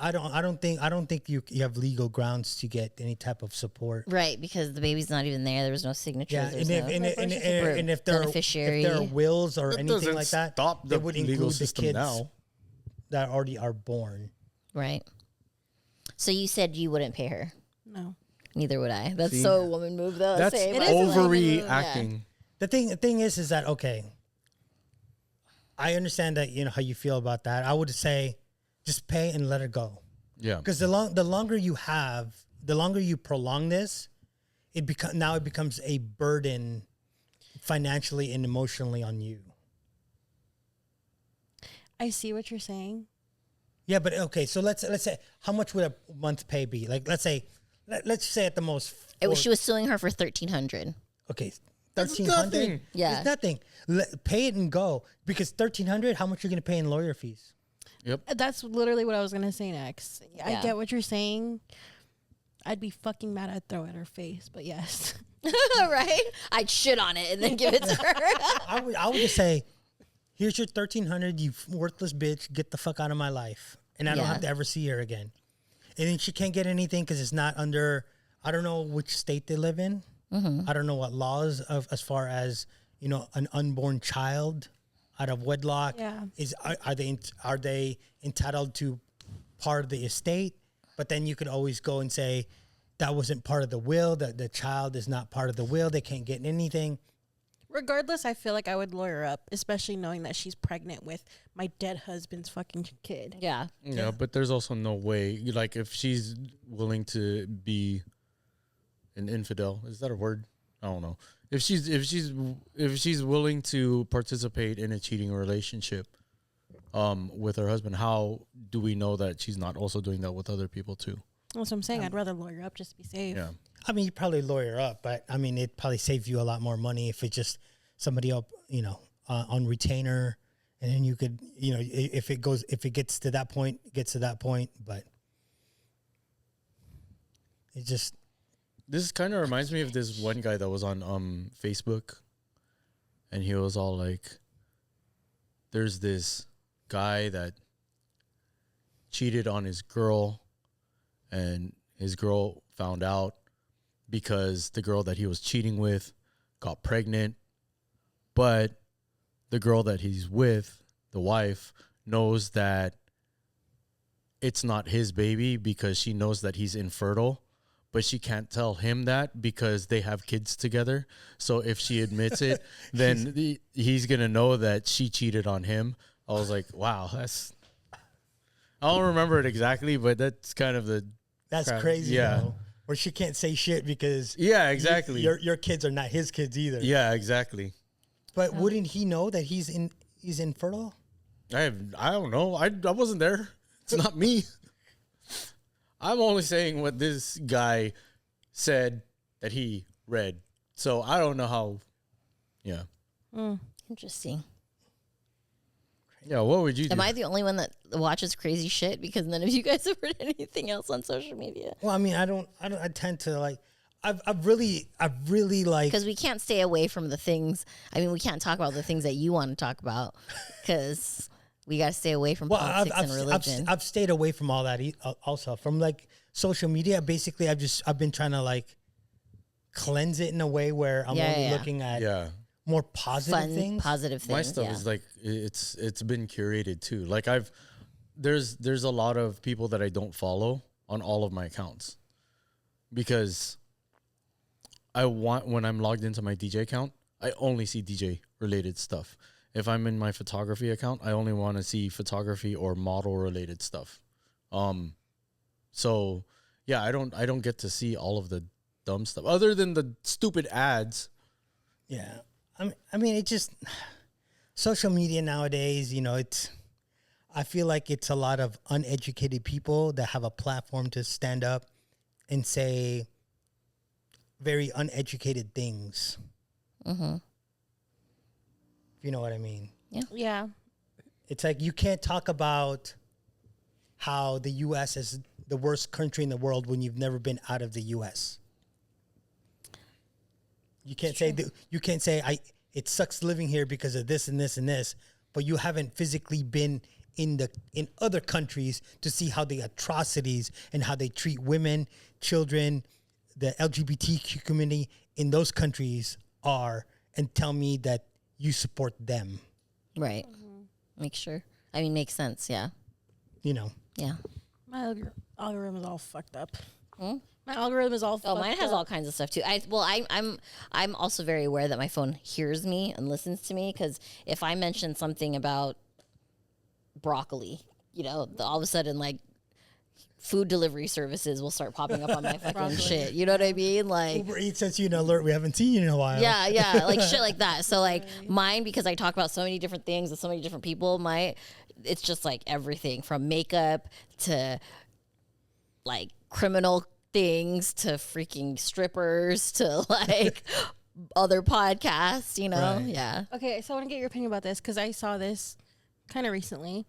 I don't think you have legal grounds to get any type of support. Right, because the baby's not even there. There was no signature. Yeah, There's and if there are wills or That anything doesn't like that, stop they the would legal include the system kids now. that already are born. right. So you said you wouldn't pay her. No. Neither would I. That's See? so a woman move though. That's Same. It is a woman move, overreacting. The thing is that, okay, I understand that, how you feel about that. I would say just pay and let it go. Yeah. Because the longer you prolong this, it becomes a burden financially and emotionally on you. I see what you're saying. Yeah, but okay, so let's say, how much would a month pay be? Like, let's say at the most, She was suing her for $1,300. okay, That's 1,300. nothing. Yeah. It's nothing. Pay it and go, because 1,300. How much are you gonna pay in lawyer fees? Yep. That's literally what I was gonna say next. I Yeah. get what you're saying. I'd be fucking mad. I'd throw it at her face, but yes. Right? I'd shit on it and then give it to her. I would just say, here's your 1,300. You worthless bitch. Get the fuck out of my life, and I don't Yeah. have to ever see her again. And then she can't get anything because it's not under. I don't know which state they live in. I don't know what laws as far as an unborn child out of wedlock are they entitled to part of the estate? But then you could always go and say that wasn't part of the will. That the child is not part of the will. They can't get anything. Regardless, I feel like I would lawyer up, especially knowing that she's pregnant with my dead husband's fucking kid. Yeah. Yeah, but there's also no way. Like, if she's willing to be an infidel, is that a word? I don't know. If she's willing to participate in a cheating relationship, with her husband, how do we know that she's not also doing that with other people too? That's what I'm saying. I'd rather lawyer up just to be safe. Yeah. I mean, you probably lawyer up, but I mean, it probably saves you a lot more money if it's just somebody up, on retainer, and then you could, if it gets to that point, but it just. This kind of reminds me of this one guy that was on Facebook, and he was all like, "There's this guy that cheated on his girl, and his girl found out because the girl that he was cheating with got pregnant, but the girl that he's with, the wife, knows that it's not his baby because she knows that he's infertile, but she can't tell him that because they have kids together. So if she admits it, then he's going to know that she cheated on him." I was like, wow, I don't remember it exactly, but that's kind of That's crazy, though. Where she can't say shit because exactly. Your kids are not his kids either. Yeah, exactly. But wouldn't he know that he's infertile? I don't know. I wasn't there. It's not me. I'm only saying what this guy said that he read. So I don't know how. Yeah. Interesting. Yeah, what would you do? Am I the only one that watches crazy shit? Because none of you guys have heard anything else on social media. Well, I mean, I tend to like. I've really like, Because we can't stay away from the things. I mean, we can't talk about the things that you want to talk about because we got to stay away from politics and religion. I've stayed away from all that also from like social media. Basically, I've been trying to like cleanse it in a way where I'm only looking at more positive things. Positive things. My stuff is like it's been curated too. Like there's a lot of people that I don't follow on all of my accounts because when I'm logged into my DJ account, I only see DJ related stuff. If I'm in my photography account, I only want to see photography or model related stuff. So yeah, I don't get to see all of the dumb stuff other than the stupid ads. Yeah. I mean, it just, social media nowadays, I feel like it's a lot of uneducated people that have a platform to stand up and say very uneducated things. Mm-hmm. If you know what I mean. Yeah. It's like you can't talk about how the U.S. is the worst country in the world when you've never been out of the U.S. You can't say it sucks living here because of this and this and this, but you haven't physically been in other countries to see how the atrocities and how they treat women, children, the LGBTQ community in those countries are, and tell me that you support them. Right. Make sure. I mean, makes sense. Yeah. Yeah. My algorithm is all fucked up. My algorithm is all fucked up. Oh, mine has all kinds of stuff too. I'm also very aware that my phone hears me and listens to me, because if I mention something about broccoli, all of a sudden, like, food delivery services will start popping up on my fucking shit. You know what I mean? Like, Uber Eats sends you an alert. We haven't seen you in a while. yeah, like shit like that. So like mine, because I talk about so many different things with so many different people, it's just like everything from makeup to like criminal things to freaking strippers to like other podcasts, Right. Yeah. Okay, so I want to get your opinion about this because I saw this kind of recently.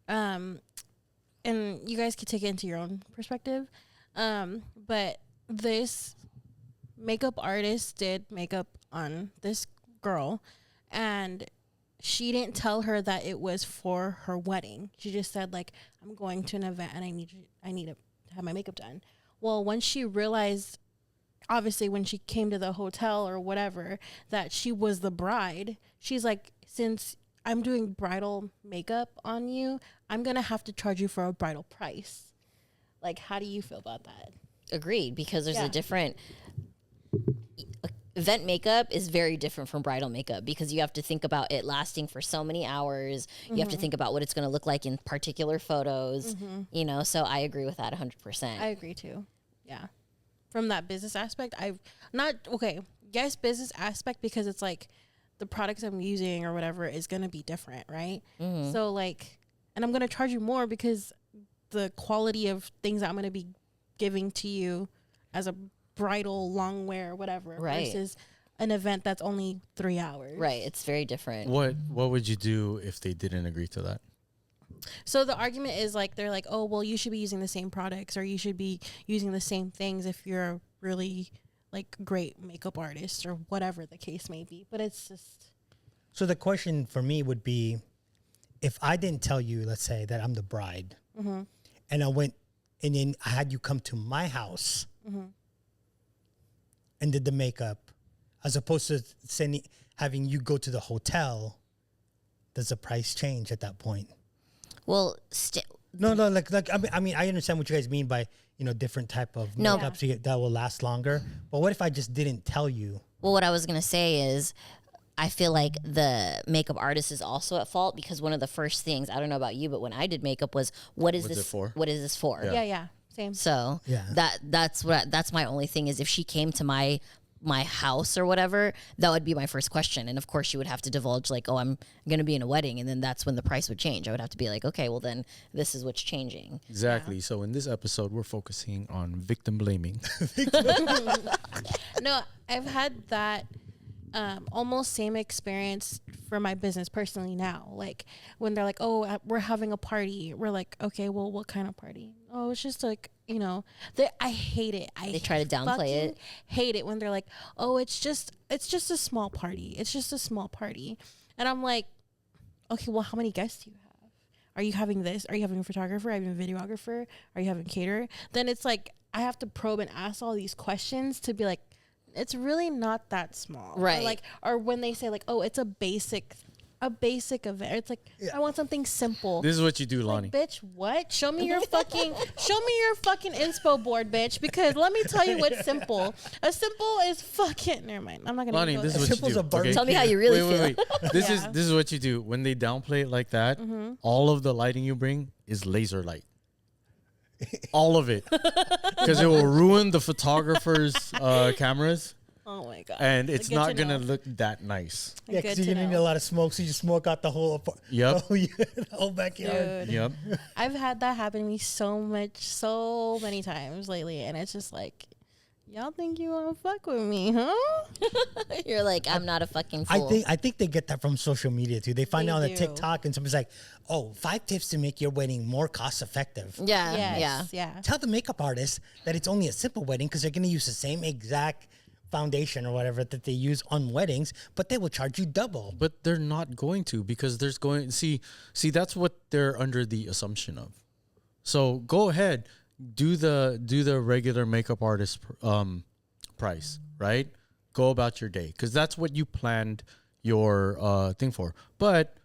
And you guys could take it into your own perspective. But this makeup artist did makeup on this girl, and she didn't tell her that it was for her wedding. She just said, like, I'm going to an event and I need to have my makeup done. Well, when she realized, obviously when she came to the hotel or whatever, that she was the bride, she's like, since I'm doing bridal makeup on you, I'm going to have to charge you for a bridal price. Like, how do you feel about that? Agreed, because there's a different event makeup is very different from bridal makeup, because you have to think about it lasting for so many hours. You have to think about what it's going to look like in particular photos, so I agree with that 100%. I agree too. Yeah. From that business aspect, business aspect, because it's like the products I'm using or whatever is going to be different, right? So like, and I'm going to charge you more because the quality of things that I'm going to be giving to you as a bridal long wear or whatever, versus an event that's only 3 hours. Right. It's very different. What would you do if they didn't agree to that? So the argument is like, they're like, oh, well, you should be using the same products or you should be using the same things if you're a really like great makeup artist or whatever the case may be. But it's just. So the question for me would be, if I didn't tell you, let's say that I'm the bride, and I went and then I had you come to my house and did the makeup, as opposed to having you go to the hotel, does the price change at that point? Well, No, like I mean, I understand what you guys mean by different type of makeups that will last longer. But what if I just didn't tell you? Well, what I was going to say is, I feel like the makeup artist is also at fault, because one of the first things, I don't know about you, but when I did makeup was, what is this for? What is this for? Yeah. Same. So that's my only thing is, if she came to my house or whatever, that would be my first question. And of course she would have to divulge like, oh, I'm going to be in a wedding. And then that's when the price would change. I would have to be like, okay, well then this is what's changing. Exactly. Yeah. So in this episode, we're focusing on victim blaming. No, I've had that almost same experience for my business personally now. Like when they're like, oh, we're having a party. We're like, okay, well, what kind of party? Oh, it's just like, I hate it. They try to downplay it. Hate it when they're like, oh, it's just a small party. It's just a small party. And I'm like, okay, well, how many guests do you have? Are you having this? Are you having a photographer? Are you having a videographer? Are you having a caterer? Then it's like, I have to probe and ask all these questions to be like, it's really not that small. Right. Or when they say like, oh, it's a basic event. It's like, I want something simple. This is what you do, Lonnie. Like, bitch, what? Show me your fucking inspo board, bitch, because let me tell you what's simple. A simple is fucking, never mind. I'm not going to Lonnie, this is what you do. Okay? Tell me how you really feel. Wait. This is what you do. When they downplay it like that, all of the lighting you bring is laser light. All of it. Because it will ruin the photographer's cameras. Oh my god! and it's Good not to gonna know. look that nice. Yeah, Good because to you need know. a lot of smoke, so you smoke out the whole Yep. the whole backyard. Dude, Yep. I've had that happen to me so many times lately, and it's just like, y'all think you want to fuck with me, huh? You're like, I'm not a fucking I fool. think they get that from social media too. They find They out on the do. TikTok and somebody's like, "Oh, 5 tips to make your wedding more cost effective." yeah, Yes, yeah. yeah. Tell the makeup artist that it's only a simple wedding because they're going to use the same exact foundation or whatever that they use on weddings, but they will charge you double. But they're not going to, because there's going see that's what they're under the assumption of. So go ahead, do the regular makeup artist price, right? Go about your day, because that's what you planned your thing for. But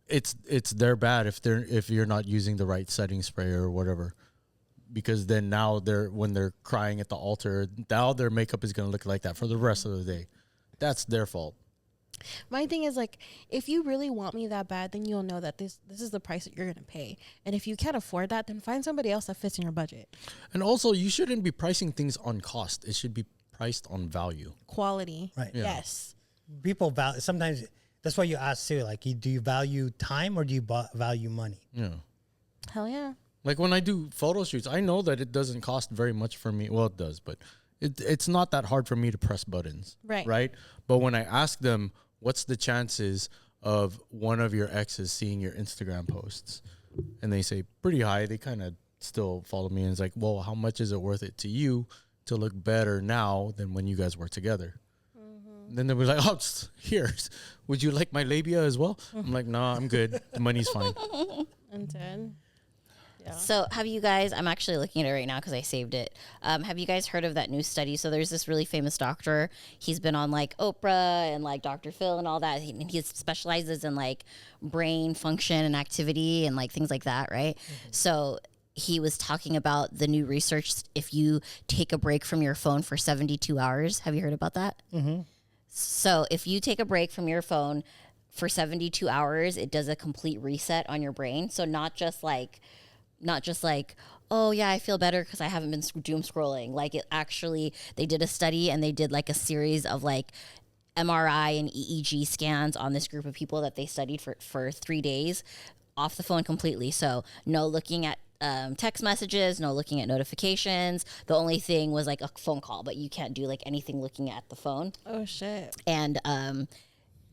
it's their bad if you're not using the right setting spray or whatever, because then now when they're crying at the altar, now their makeup is gonna look like that for the rest of the day. That's their fault. My thing is like, if you really want me that bad, then you'll know that this is the price that you're gonna pay. And if you can't afford that, then find somebody else that fits in your budget. And also, you shouldn't be pricing things on cost. It should be priced on value. Quality, Right. Yeah. Yes. People value sometimes. That's why you ask too. Like, do you value time or do you value money? Yeah. Hell yeah. Like when I do photo shoots, I know that it doesn't cost very much for me. Well, it does, but it's not that hard for me to press buttons. Right. Right. But when I ask them, what's the chances of one of your exes seeing your Instagram posts? And they say pretty high. They kind of still follow me. And it's like, well, how much is it worth it to you to look better now than when you guys were together? Then they were like, oh, here, would you like my labia as well? I'm like, no, I'm good. The money's fine. And then, yeah. So have you guys, I'm actually looking at it right now because I saved it. Have you guys heard of that new study? So there's this really famous doctor. He's been on like Oprah and like Dr. Phil and all that. He specializes in like brain function and activity and like things like that, right? So he was talking about the new research. If you take a break from your phone for 72 hours, have you heard about that? Mm-hmm. So if you take a break from your phone for 72 hours, it does a complete reset on your brain. So not just like, oh yeah, I feel better because I haven't been doom scrolling. Like it actually, they did a study and they did like a series of like MRI and EEG scans on this group of people that they studied for 3 days off the phone completely. So no looking at text messages, no looking at notifications. The only thing was like a phone call, but you can't do like anything looking at the phone. Oh shit. And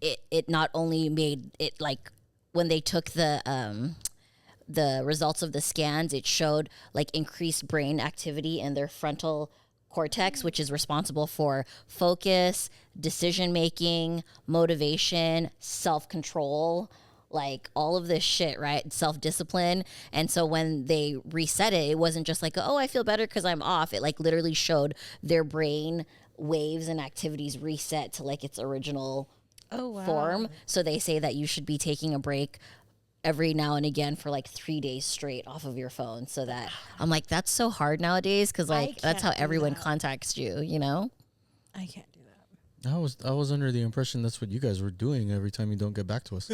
it not only made it like when they took the results of the scans, it showed like increased brain activity in their frontal cortex, which is responsible for focus, decision making, motivation, self-control, like all of this shit, right? Self-discipline. And so when they reset it, it wasn't just like, oh, I feel better because I'm off. It like literally showed their brain waves and activities reset to like its original form. So they say that you should be taking a break every now and again for like 3 days straight off of your phone. So that I'm like, that's so hard nowadays because like that's how can't do everyone that. contacts you, you know? I can't do that. I was under the impression that's what you guys were doing every time you don't get back to us.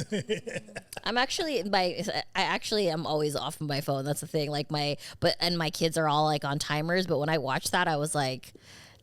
I'm actually I actually am always off of my phone. That's the thing. Like my kids are all like on timers. But when I watched that, I was like,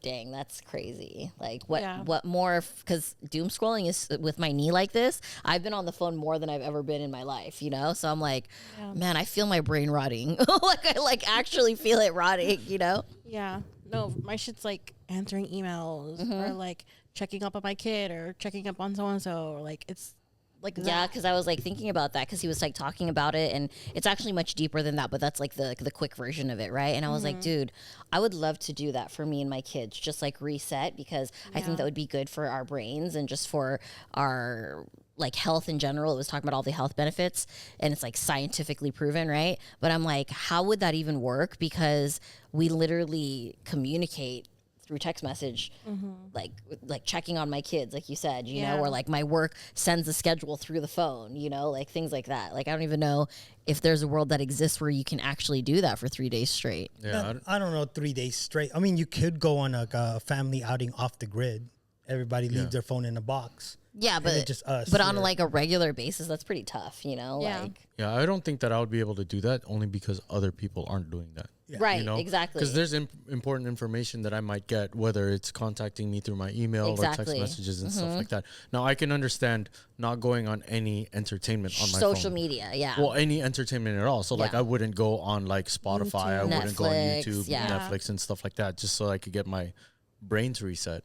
dang, that's crazy. Like what more? Because doom scrolling is with my knee like this. I've been on the phone more than I've ever been in my life. You know, so I'm like, man, I feel my brain rotting. Like I like actually feel it rotting. You know? Yeah. No, my shit's like answering emails or like checking up on my kid or checking up on so and so, or like it's like that. Yeah, because I was like thinking about that because he was like talking about it, and it's actually much deeper than that. But that's like the quick version of it, right? And I was like, dude, I would love to do that for me and my kids, just like reset, because I think that would be good for our brains and just for our like health in general. It was talking about all the health benefits, and it's like scientifically proven, right? But I'm like, how would that even work? Because we literally communicate through text message, like checking on my kids, like you said, you know, or like my work sends a schedule through the phone, you know, like things like that. Like I don't even know if there's a world that exists where you can actually do that for 3 days straight. Yeah. I don't know, 3 days straight. I mean, you could go on a family outing off the grid everybody leaves their phone in a box. Yeah, but it's just us. But on like a regular basis, that's pretty tough, you know? Yeah. Like, Yeah, I don't think that I would be able to do that only because other people aren't doing that. right, You know? exactly. Because there's important information that I might get, whether it's contacting me through my email or text Exactly. messages and stuff like that. Now, I can understand not going on any entertainment on my social phone. media, yeah. Well, any entertainment at all. So, like, Yeah. I wouldn't go on, like, Spotify. I wouldn't go on Netflix, YouTube, yeah. Netflix, and stuff like that, just so I could get my brain to reset.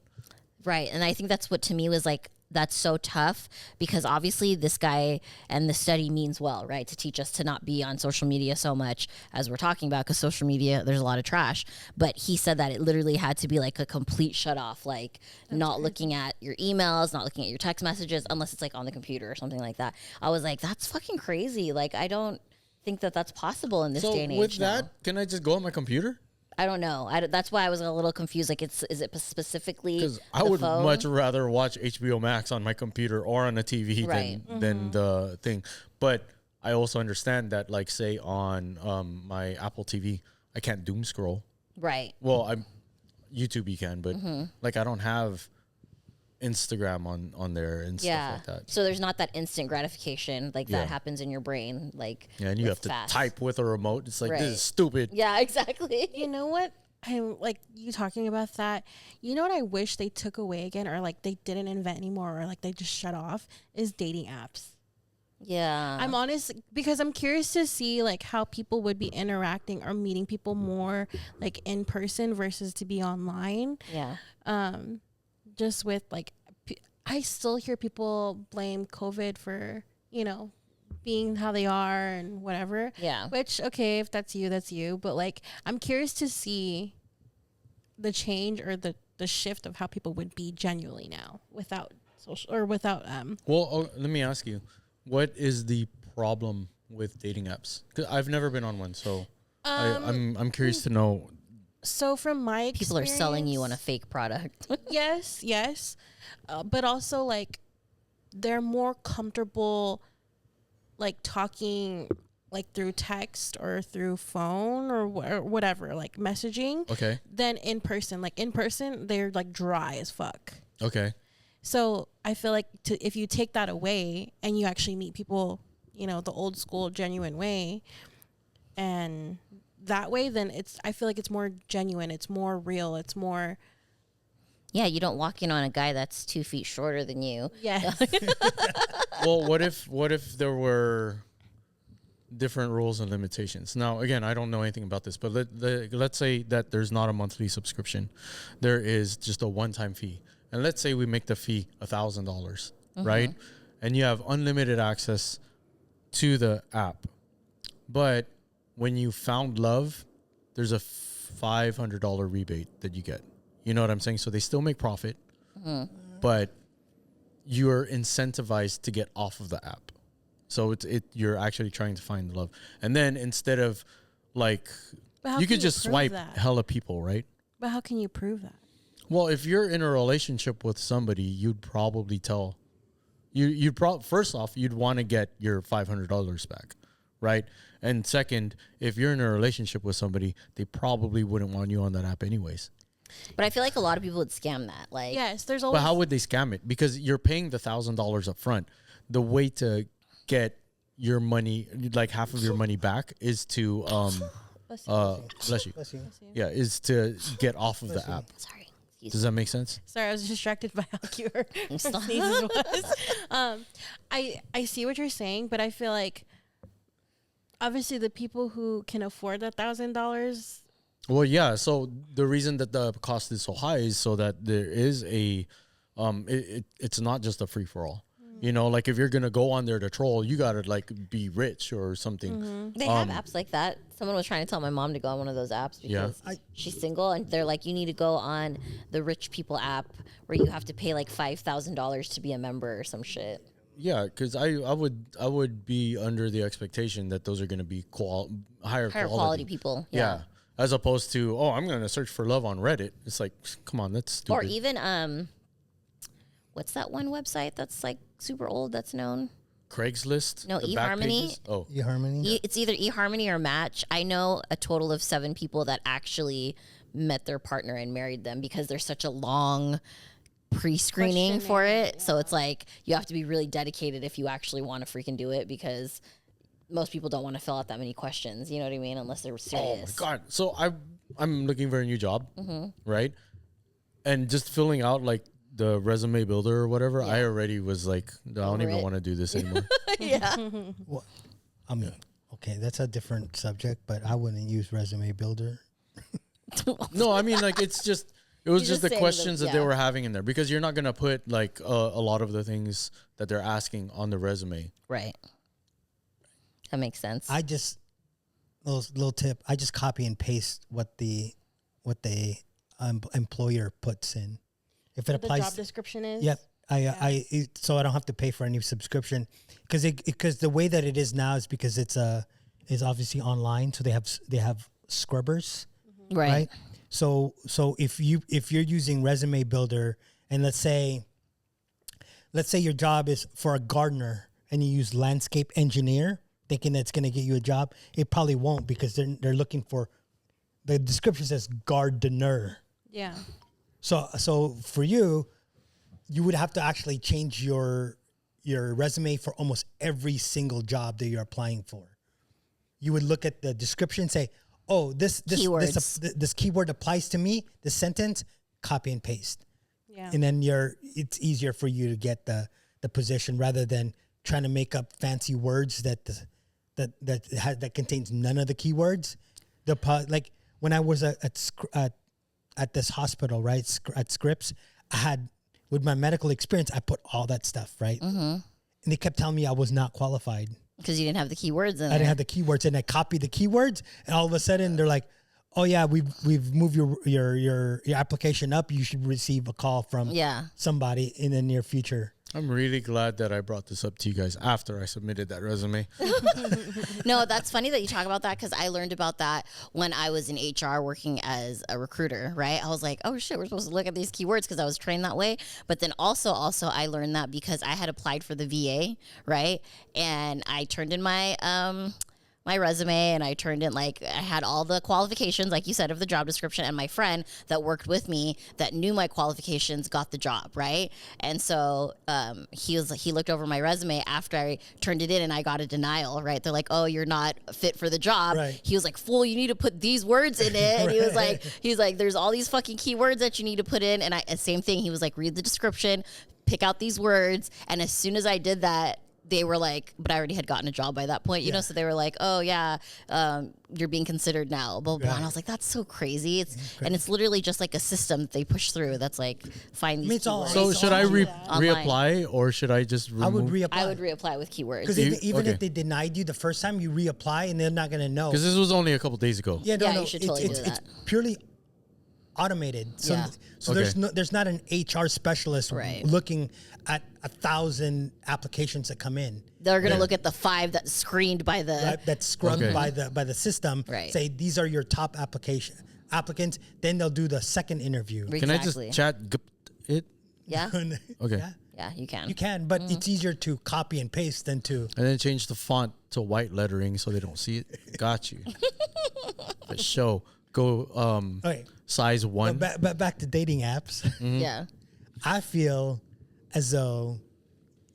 Right. And I think that's what to me was like, that's so tough because obviously this guy and the study means well, right? To teach us to not be on social media so much as we're talking about because social media, there's a lot of trash. But he said that it literally had to be like a complete shut off, like not looking at your emails, not looking at your text messages, unless it's like on the computer or something like that. I was like, that's fucking crazy. Like, I don't think that that's possible in this day and age. So, with now. that, can I just go on my computer? I don't know. That's why I was a little confused. Like, is it specifically? Because I the would phone? much rather watch HBO Max on my computer or on a TV Right. than the thing. But I also understand that, like, say on my Apple TV, I can't doom scroll. Right. Well, I'm YouTube you can, but like I don't have Instagram on there and Yeah. stuff like that. So there's not that instant gratification like Yeah. that happens in your brain. Like, Yeah, and you have it's to fast. type with a remote. It's like Right. this is stupid. Yeah, exactly. You know what? I like you talking about that. You know what I wish they took away again, or like they didn't invent anymore, or like they just shut off, is dating apps. Yeah. I'm honest because I'm curious to see like how people would be interacting or meeting people more like in person versus to be online. Yeah. Just with like, I still hear people blame COVID for, you know, being how they are and whatever. Yeah. Which, okay, if that's you, that's you. But like, I'm curious to see the change or the shift of how people would be genuinely now without social or without Well, let me ask you, what is the problem with dating apps? 'Cause I've never been on one, so I'm curious to know. So from my experience, People are selling you on a fake product. yes, but also like they're more comfortable like talking like through text or through phone or whatever, like messaging, Okay. than in person. Like in person, they're like dry as fuck. Okay. So I feel like if you take that away and you actually meet people, you know, the old school genuine way, and that way, then I feel like it's more genuine. It's more real. It's more. Yeah, you don't walk in on a guy that's 2 feet shorter than you. Yes. Well, what if there were different rules and limitations? Now, again, I don't know anything about this, but let's say that there's not a monthly subscription. There is just a one-time fee. And let's say we make the fee $1,000, right? And you have unlimited access to the app. But when you found love, there's a $500 rebate that you get. You know what I'm saying? So they still make profit, but you're incentivized to get off of the app. So you're actually trying to find love. And then instead of like, But how you can could just prove swipe that? hella people, right? But how can you prove that? Well, if you're in a relationship with somebody, you'd probably tell first off, you'd want to get your $500 back, right? And second, if you're in a relationship with somebody, they probably wouldn't want you on that app anyways. But I feel like a lot of people would scam that. Like, Yes, there's always. But how would they scam it? Because you're paying the $1,000 up front. The way to get your money, like half of your money back, is to Bless bless you. Bless you. Yeah, is to get off of the app. sorry. Excuse Does that make sense? Sorry, I was distracted by how cute her Stop. sneezes was. I see what you're saying, but I feel like obviously the people who can afford $1,000. Well, yeah. So the reason that the cost is so high is so that there is a, it's not just a free for all. You know, like if you're gonna go on there to troll, you gotta like be rich or something. They have apps like that. Someone was trying to tell my mom to go on one of those apps Yeah. because she's single, and they're like, you need to go on the rich people app where you have to pay like $5,000 to be a member or some shit. Yeah, because I would be under the expectation that those are gonna be higher Quality people. Yeah. As opposed to, I'm gonna search for love on Reddit. It's like, come on, that's stupid. Or even what's that one website that's like super old that's known? Craigslist. No, the back eHarmony. pages? Oh, eHarmony. It's either eHarmony or Match. I know a total of 7 people that actually met their partner and married them because there's such a long pre-screening for Questionnaire, it. So it's like you have to be really dedicated if you actually want to freaking do it, because most people don't want to fill out that many questions. You know what I mean? Unless they're Oh serious. my God. So I'm looking for a new job, right? And just filling out like the resume builder or whatever, I already was like, I don't Over even it. want to do this anymore. Yeah. Well, I mean, okay, that's a different subject, but I wouldn't use resume builder. No, I mean like it was He's just just the saying questions that- that they yeah. were having in there, because you're not gonna put like a lot of the things that they're asking on the resume. Right. That makes sense. I just little tip. I just copy and paste what the employer puts in. If it The applies, job description is. yep. So I don't have to pay for any subscription, because the way that it is now is because it's obviously online, so they have scrubbers, right? So if you're using Resume Builder, and let's say your job is for a gardener and you use landscape engineer, thinking that's going to get you a job, it probably won't, because they're looking for, the description says gardener. Yeah. So for you would have to actually change your resume for almost every single job that you're applying for. You would look at the description and say, oh, this keyword applies to me, this sentence, copy and paste. Yeah. And then it's easier for you to get the position, rather than trying to make up fancy words that contains none of the keywords. Like when I was at this hospital, right, at Scripps, I had, with my medical experience, I put all that stuff, right? And they kept telling me I was not qualified. Because you didn't have the keywords in I didn't have the keywords, and I copied the keywords, and all of a sudden they're like, "Oh yeah, we've moved your application up. You should receive a call from somebody in the near future." I'm really glad that I brought this up to you guys after I submitted that resume. No, that's funny that you talk about that, because I learned about that when I was in HR working as a recruiter, right? I was like, oh shit, we're supposed to look at these keywords, because I was trained that way. But then also I learned that because I had applied for the VA, right? And I turned in my my resume, and I turned in, like, I had all the qualifications, like you said, of the job description, and my friend that worked with me that knew my qualifications got the job, right? And so he looked over my resume after I turned it in, and I got a denial, right? They're like, oh, you're not fit for the job. Right. He was like, fool, you need to put these words in it. And he was like, there's all these fucking keywords that you need to put in. And same thing, he was like, read the description, pick out these words. And as soon as I did that, they were like, but I already had gotten a job by that point, you know? So they were like, oh yeah, you're being considered now, blah, blah. Right. And I was like, that's so crazy. And it's literally just like a system that they push through. That's like, find these keywords. So should I Online. reapply, or should I just remove? I would reapply. I would reapply with keywords. Because even if they denied you the first time, you reapply, and they're not going to know. Because this was only a couple days ago. Yeah, you should totally do that. It's purely automated. So, Yeah. so there's not an HR specialist Right. looking at 1,000 applications that come in. They're going to look at the 5 that's screened by the... That's scrubbed by the system. Right. Say these are your top applicants. Then they'll do the second interview. Can I just chat it? Yeah? Okay. Yeah. Yeah, you can. You can, but it's easier to copy and paste than to. And then change the font to white lettering so they don't see it. Got you. For show. Go Okay. size 1. But back to dating apps. Yeah. I feel as though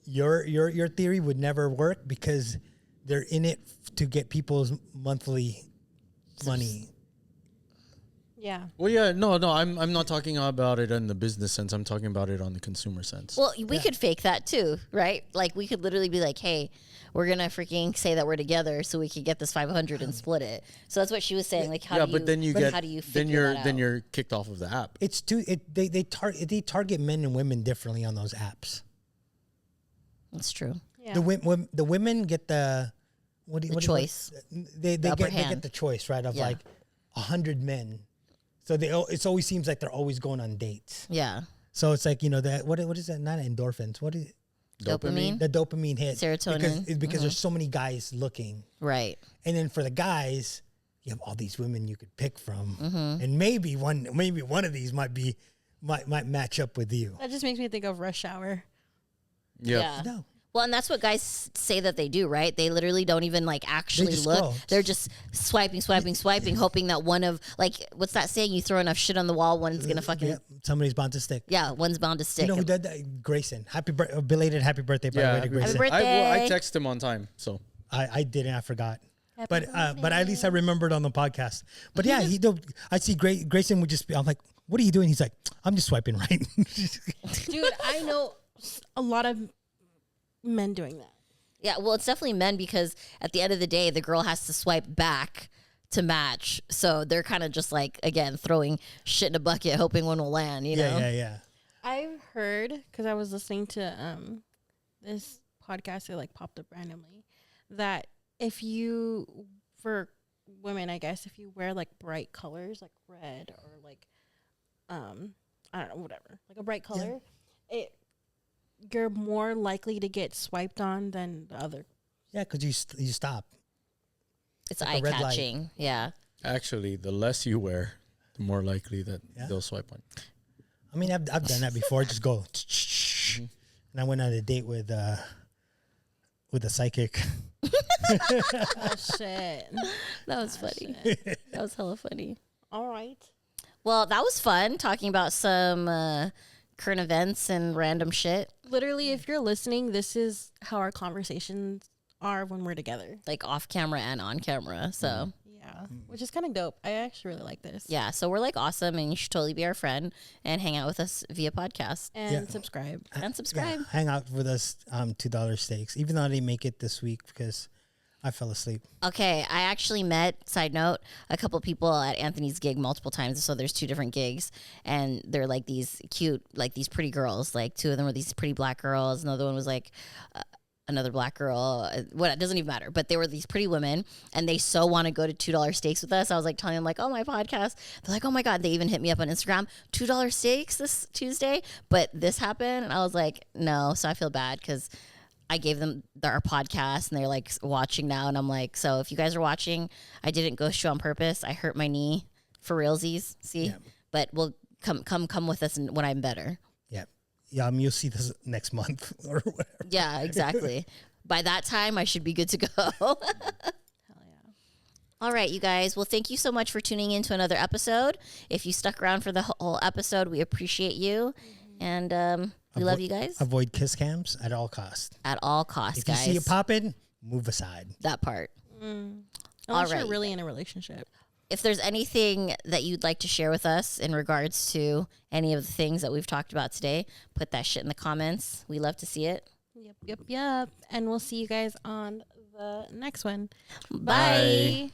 your theory would never work, because they're in it to get people's monthly money. Yeah. Well, yeah, no, I'm not talking about it in the business sense. I'm talking about it on the consumer sense. Well, we could fake that too, right? Like, we could literally be like, hey, we're going to freaking say that we're together so we could get this 500 and split it. So that's what she was saying. Like, how do you, but then you get how do you then figure that out? you're kicked off of the app. It's they target men and women differently on those apps. That's true. Yeah. The women get the choice. They upper get hand. the choice, right, of like 100 men. So it always seems like they're always going on dates. Yeah. So it's like, that what is that? Not endorphins. What is it? Dopamine. The dopamine hit. Serotonin. Because there's so many guys looking. Right. And then for the guys, you have all these women you could pick from, and maybe one of these might match up with you. That just makes me think of Rush Hour. Yep. Yeah. No. Well, and that's what guys say that they do, right? They literally don't even like actually just look. scroll. They're just swiping, hoping that one of like what's that saying? You throw enough shit on the wall, one's gonna fucking somebody's bound to stick. yeah, one's bound to stick. You know who did that? Grayson. belated happy birthday by the way to Grayson. Happy birthday. I texted him on time, so I didn't. I forgot. But at least I remembered on the podcast. But yeah, I see Grayson would just be. I'm like, what are you doing? He's like, I'm just swiping right. Dude, I know a lot of men doing that. Yeah, well, it's definitely men because at the end of the day, the girl has to swipe back to match. So they're kind of just like, again, throwing shit in a bucket, hoping one will land, you know? Yeah. I've heard, because I was listening to this podcast, it like popped up randomly, that if you, for women, I guess, if you wear like bright colors, like red or like, I don't know, whatever, like a bright color, you're more likely to get swiped on than the other. Yeah, because you stop. It's like a red light. eye-catching. Yeah. actually, the less you wear, the more likely that they'll swipe on you. I mean, I've done that before. Just go. And I went on a date with a psychic. Oh, shit. That was funny. That was hella funny. All right. Well, that was fun talking about some current events and random shit. Literally, if you're listening, this is how our conversations are when we're together. Like off camera and on camera. So, Yeah, which is kind of dope. I actually really like this. yeah. So we're like awesome and you should totally be our friend and hang out with us via podcast. And subscribe. And subscribe. Yeah, hang out with us. $2 steaks. Even though I didn't make it this week because I fell asleep. Okay, I actually met, side note, a couple people at Anthony's gig multiple times. So there's 2 different gigs, and they're like these cute, like these pretty girls. Like 2 of them were these pretty black girls. Another one was like another black girl. What, it doesn't even matter. But they were these pretty women, and they so want to go to $2 steaks with us. I was like telling them like, oh, my podcast. They're like, oh my God. They even hit me up on Instagram, $2 steaks this Tuesday. But this happened, and I was like, no. So I feel bad because I gave them our podcast and they're like watching now. And I'm like, so if you guys are watching, I didn't ghost you on purpose. I hurt my knee for realsies. See, but we'll come with us when I'm better. Yeah. You'll see this next month or whatever. Yeah, exactly. By that time I should be good to go. Hell yeah. All right, you guys. Well, thank you so much for tuning in to another episode. If you stuck around for the whole episode, we appreciate you. And, we love you guys. Avoid kiss cams at all costs. At all costs, If you guys. see it popping, move aside. That part. Unless you're really in a relationship. If there's anything that you'd like to share with us in regards to any of the things that we've talked about today, put that shit in the comments. We love to see it. Yep. And we'll see you guys on the next one. Bye.